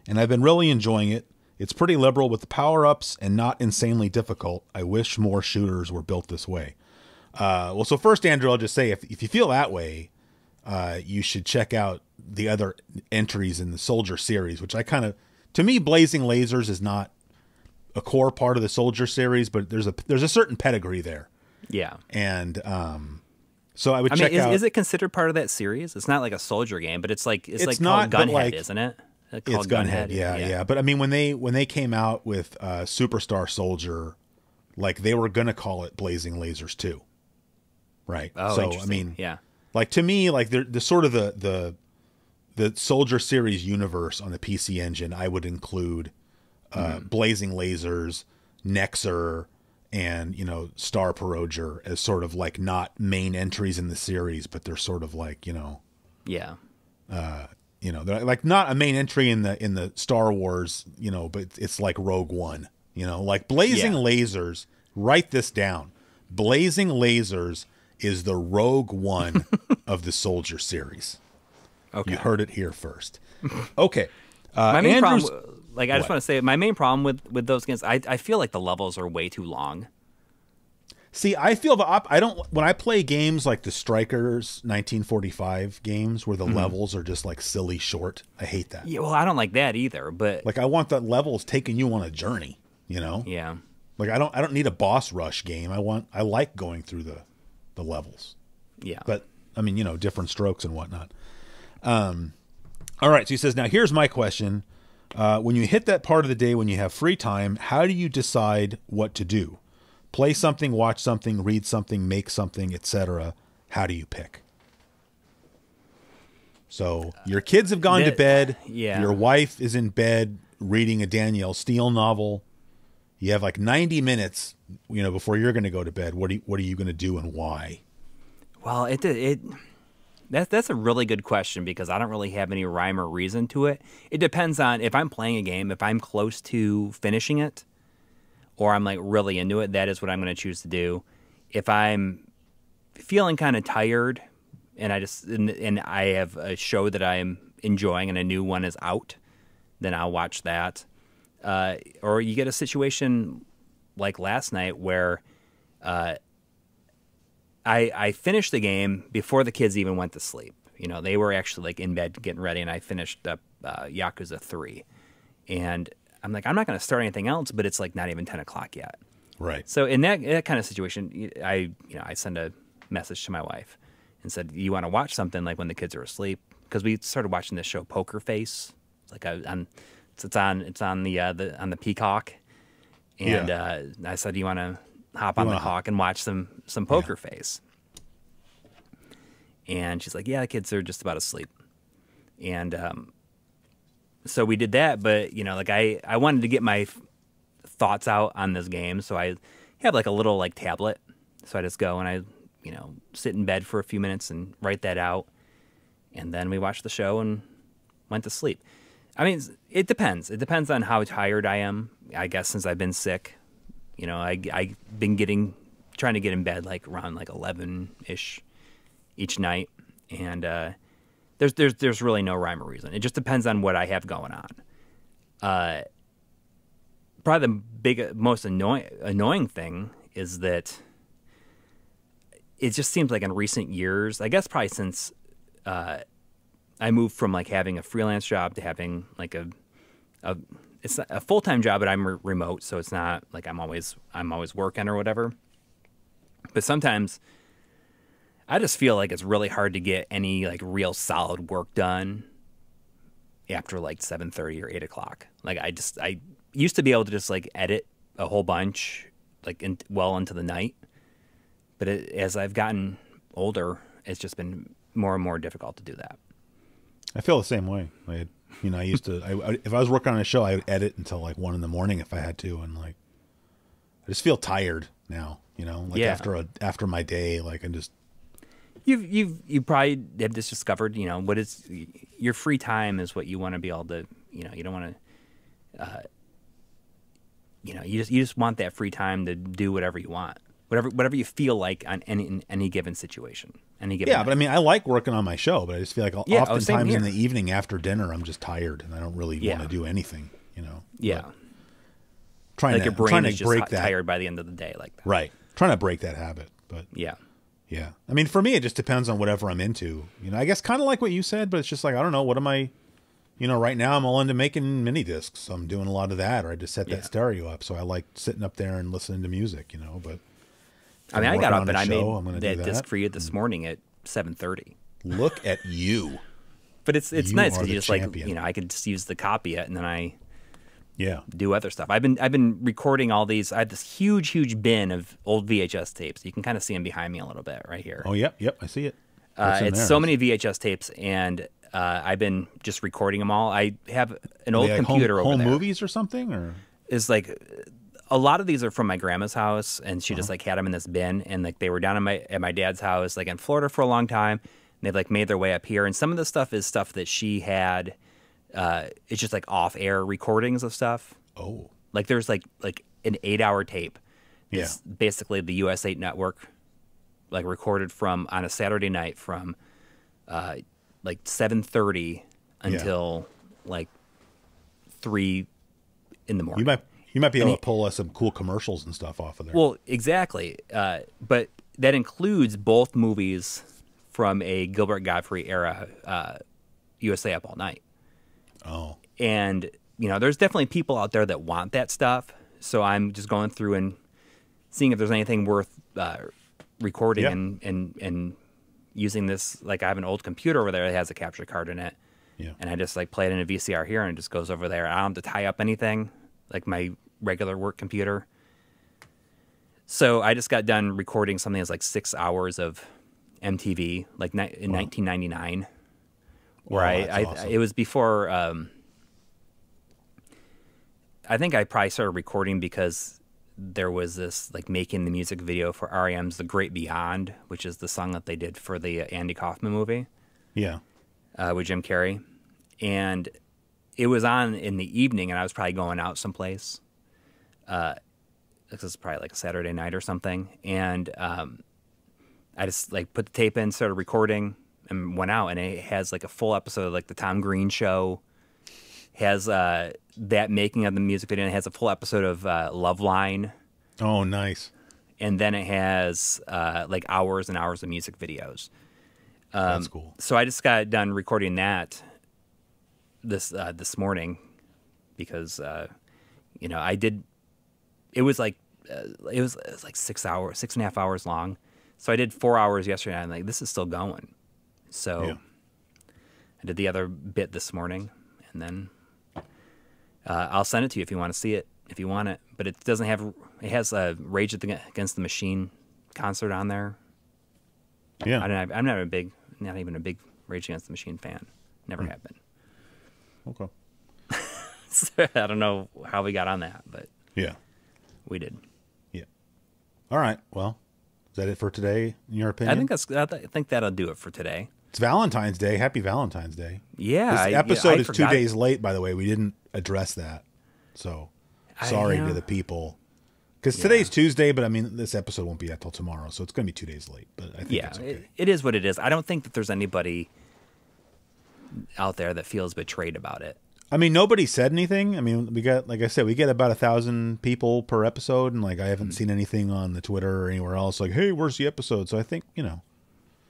Speaker 2: and I've been really enjoying it. It's pretty liberal with the power-ups and not insanely difficult. I wish more shooters were built this way. Well, so first, Andrew, I'll just say, if you feel that way, you should check out the other entries in the Soldier series, which to me, Blazing Lasers is not a core part of the Soldier series, but there's a certain pedigree there.
Speaker 1: Yeah.
Speaker 2: And so I would check out.
Speaker 1: Is it considered part of that series? It's not like a Soldier game, but it's like
Speaker 2: not
Speaker 1: called Gunhead, isn't it?
Speaker 2: It's Gunhead, yeah. But I mean, when they came out with Superstar Soldier, like they were gonna call it Blazing Lasers 2, right?
Speaker 1: Oh,
Speaker 2: so
Speaker 1: interesting.
Speaker 2: I mean,
Speaker 1: yeah.
Speaker 2: Like to me, like the sort of the Soldier series universe on the PC Engine, I would include Blazing Lasers, Nexer, and Star Peroger as sort of like not main entries in the series, but they're sort of like
Speaker 1: yeah.
Speaker 2: They're like not a main entry in the Star Wars, but it's like Rogue One, like Blazing Lasers. Write this down. Blazing Lasers is the Rogue One of the Soldier series. Okay. You heard it here first. Okay.
Speaker 1: My main problem, I just want to say, my main problem with those games, I feel like the levels are way too long.
Speaker 2: See, I feel when I play games like the Strikers 1945 games where the levels are just like silly short, I hate that.
Speaker 1: Yeah, well, I don't like that either, but
Speaker 2: like I want the levels taking you on a journey,
Speaker 1: Yeah.
Speaker 2: Like I don't need a boss rush game. I like going through the levels.
Speaker 1: Yeah.
Speaker 2: But I mean, different strokes and whatnot. All right. So he says, now here's my question. When you hit that part of the day when you have free time, how do you decide what to do? Play something, watch something, read something, make something, etc. How do you pick? So your kids have gone to bed.
Speaker 1: Yeah.
Speaker 2: Your wife is in bed reading a Danielle Steele novel. You have like 90 minutes, before you're going to go to bed. What are you going to do and why?
Speaker 1: Well, that's a really good question because I don't really have any rhyme or reason to it. It depends on if I'm playing a game, if I'm close to finishing it, or I'm like really into it, that is what I'm going to choose to do. If I'm feeling kind of tired and I have a show that I'm enjoying and a new one is out, then I'll watch that. Or you get a situation like last night where I finished the game before the kids even went to sleep. They were actually like in bed getting ready, and I finished up Yakuza 3. And I'm like, I'm not going to start anything else, but it's like not even 10 o'clock yet.
Speaker 2: Right.
Speaker 1: So in that kind of situation, I send a message to my wife and said, "You want to watch something like when the kids are asleep?" Because we started watching this show, Poker Face. It's on the Peacock, and I said, "Do you want to hop on the clock and watch some Poker Face?" And she's like, "Yeah, the kids are just about asleep." And so we did that, but like I wanted to get my thoughts out on this game, so I have like a little like tablet. So I just go and I sit in bed for a few minutes and write that out, and then we watched the show and went to sleep. I mean, it depends. It depends on how tired I am. I guess since I've been sick, I've been trying to get in bed like around like 11-ish each night, and there's really no rhyme or reason. It just depends on what I have going on. Probably the most annoying thing is that it just seems like in recent years, I guess probably since I moved from like having a freelance job to having like it's a full-time job, but I'm remote, so it's not like I'm always working or whatever. But sometimes I just feel like it's really hard to get any like real solid work done after like 7:30 or 8 o'clock. Like I used to be able to just like edit a whole bunch like well into the night, but as I've gotten older, it's just been more and more difficult to do that.
Speaker 2: I feel the same way. I used to. If I was working on a show, I would edit until like 1 a.m. if I had to, and like I just feel tired now. After my day, like I just.
Speaker 1: You probably have just discovered, what is your free time is what you want to be able to, you don't want to, you just want that free time to do whatever you want, whatever you feel like in any given situation, night.
Speaker 2: But I mean, I like working on my show, but I just feel like oftentimes in the evening after dinner, I'm just tired and I don't really want to do anything,
Speaker 1: Yeah.
Speaker 2: Trying
Speaker 1: your brain is
Speaker 2: to break
Speaker 1: just tired by the end of the day, like that.
Speaker 2: Right. Trying to break that habit, but
Speaker 1: yeah.
Speaker 2: Yeah. I mean, for me, it just depends on whatever I'm into. I guess kind of like what you said, but it's just like, I don't know, what am I, right now I'm all into making mini discs. So I'm doing a lot of that, or I just set that stereo up. So I like sitting up there and listening to music, but.
Speaker 1: I mean, I got up and I made that disc for you this morning at 7:30.
Speaker 2: Look at you.
Speaker 1: But it's nice because you just
Speaker 2: champion.
Speaker 1: like, I could just use the copy it and then I do other stuff. I've been recording all these. I have this huge bin of old VHS tapes. You can kind of see them behind me a little bit right here.
Speaker 2: Oh, yep, I see it.
Speaker 1: It's so many VHS tapes, and I've been just recording them all. I have an old computer over there.
Speaker 2: Home movies or something, or
Speaker 1: is like a lot of these are from my grandma's house, and she just like had them in this bin, and like they were down at my dad's house, like in Florida for a long time. And they've like made their way up here, and some of the stuff is stuff that she had. It's just like off-air recordings of stuff.
Speaker 2: Oh,
Speaker 1: like there's like an 8-hour tape. It's basically the US 8 network, like recorded from on a Saturday night from like 7:30 until like 3 in the morning.
Speaker 2: You might be able to pull us some cool commercials and stuff off of there.
Speaker 1: Well, exactly. But that includes both movies from a Gilbert Gottfried era USA Up All Night.
Speaker 2: Oh.
Speaker 1: And, there's definitely people out there that want that stuff. So I'm just going through and seeing if there's anything worth recording and using this. Like I have an old computer over there that has a capture card in it.
Speaker 2: Yeah.
Speaker 1: And I just like play it in a VCR here and it just goes over there. I don't have to tie up anything like my regular work computer. So I just got done recording something that's like 6 hours of MTV, like in 1999. Where
Speaker 2: awesome.
Speaker 1: It was before, I think I probably started recording because there was this like making the music video for REM's The Great Beyond, which is the song that they did for the Andy Kaufman movie.
Speaker 2: Yeah.
Speaker 1: With Jim Carrey. And it was on in the evening and I was probably going out someplace. This is probably like a Saturday night or something. And I just like put the tape in, started recording, and went out, and it has like a full episode of like the Tom Green Show, has that making of the music video, and it has a full episode of Love Line.
Speaker 2: Oh, nice.
Speaker 1: And then it has like hours and hours of music videos.
Speaker 2: That's cool.
Speaker 1: So I just got done recording that this morning because I did. It was like it was like 6.5 hours long. So I did 4 hours yesterday. And I'm like, this is still going. So
Speaker 2: Yeah.
Speaker 1: I did the other bit this morning, and then I'll send it to you if you want to see it, if you want it. But it doesn't have. It has a Rage Against the Machine concert on there.
Speaker 2: Yeah.
Speaker 1: I'm not even a big Rage Against the Machine fan. Never have been.
Speaker 2: Okay.
Speaker 1: So I don't know how we got on that, but
Speaker 2: Yeah.
Speaker 1: we did.
Speaker 2: Yeah. All right. Well, is that it for today, in your opinion?
Speaker 1: I think that'll do it for today.
Speaker 2: It's Valentine's Day. Happy Valentine's Day.
Speaker 1: Yeah,
Speaker 2: This episode
Speaker 1: I
Speaker 2: is 2
Speaker 1: forgot.
Speaker 2: days late, by the way. We didn't address that. So sorry to the people. Because today's Tuesday, but I mean, this episode won't be out till tomorrow. So it's going to be 2 days late. But I think
Speaker 1: Yeah,
Speaker 2: it's okay.
Speaker 1: it is what it is. I don't think that there's anybody out there that feels betrayed about it.
Speaker 2: I mean, nobody said anything. I mean, we got, like I said, we get about 1,000 people per episode. And like, I haven't seen anything on the Twitter or anywhere else like, hey, where's the episode? So I think,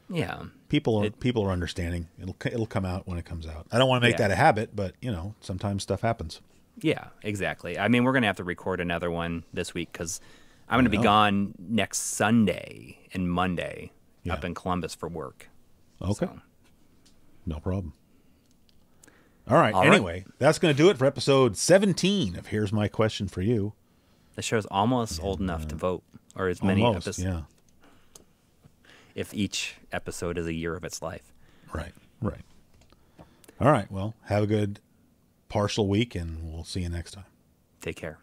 Speaker 1: Yeah.
Speaker 2: people are understanding. It'll come out when it comes out. I don't want to make that a habit, but sometimes stuff happens.
Speaker 1: Yeah, exactly. I mean, we're going to have to record another one this week because I'm going to be gone next Sunday and Monday up in Columbus for work.
Speaker 2: Okay.
Speaker 1: So.
Speaker 2: No problem. All right.
Speaker 1: All right.
Speaker 2: Anyway, that's going to do it for episode 17 of Here's My Question for You.
Speaker 1: The show's almost old enough to vote, or as many
Speaker 2: Almost,
Speaker 1: episodes.
Speaker 2: yeah.
Speaker 1: If each episode is a year of its life.
Speaker 2: Right. All right. Well, have a good partial week, and we'll see you next time.
Speaker 1: Take care.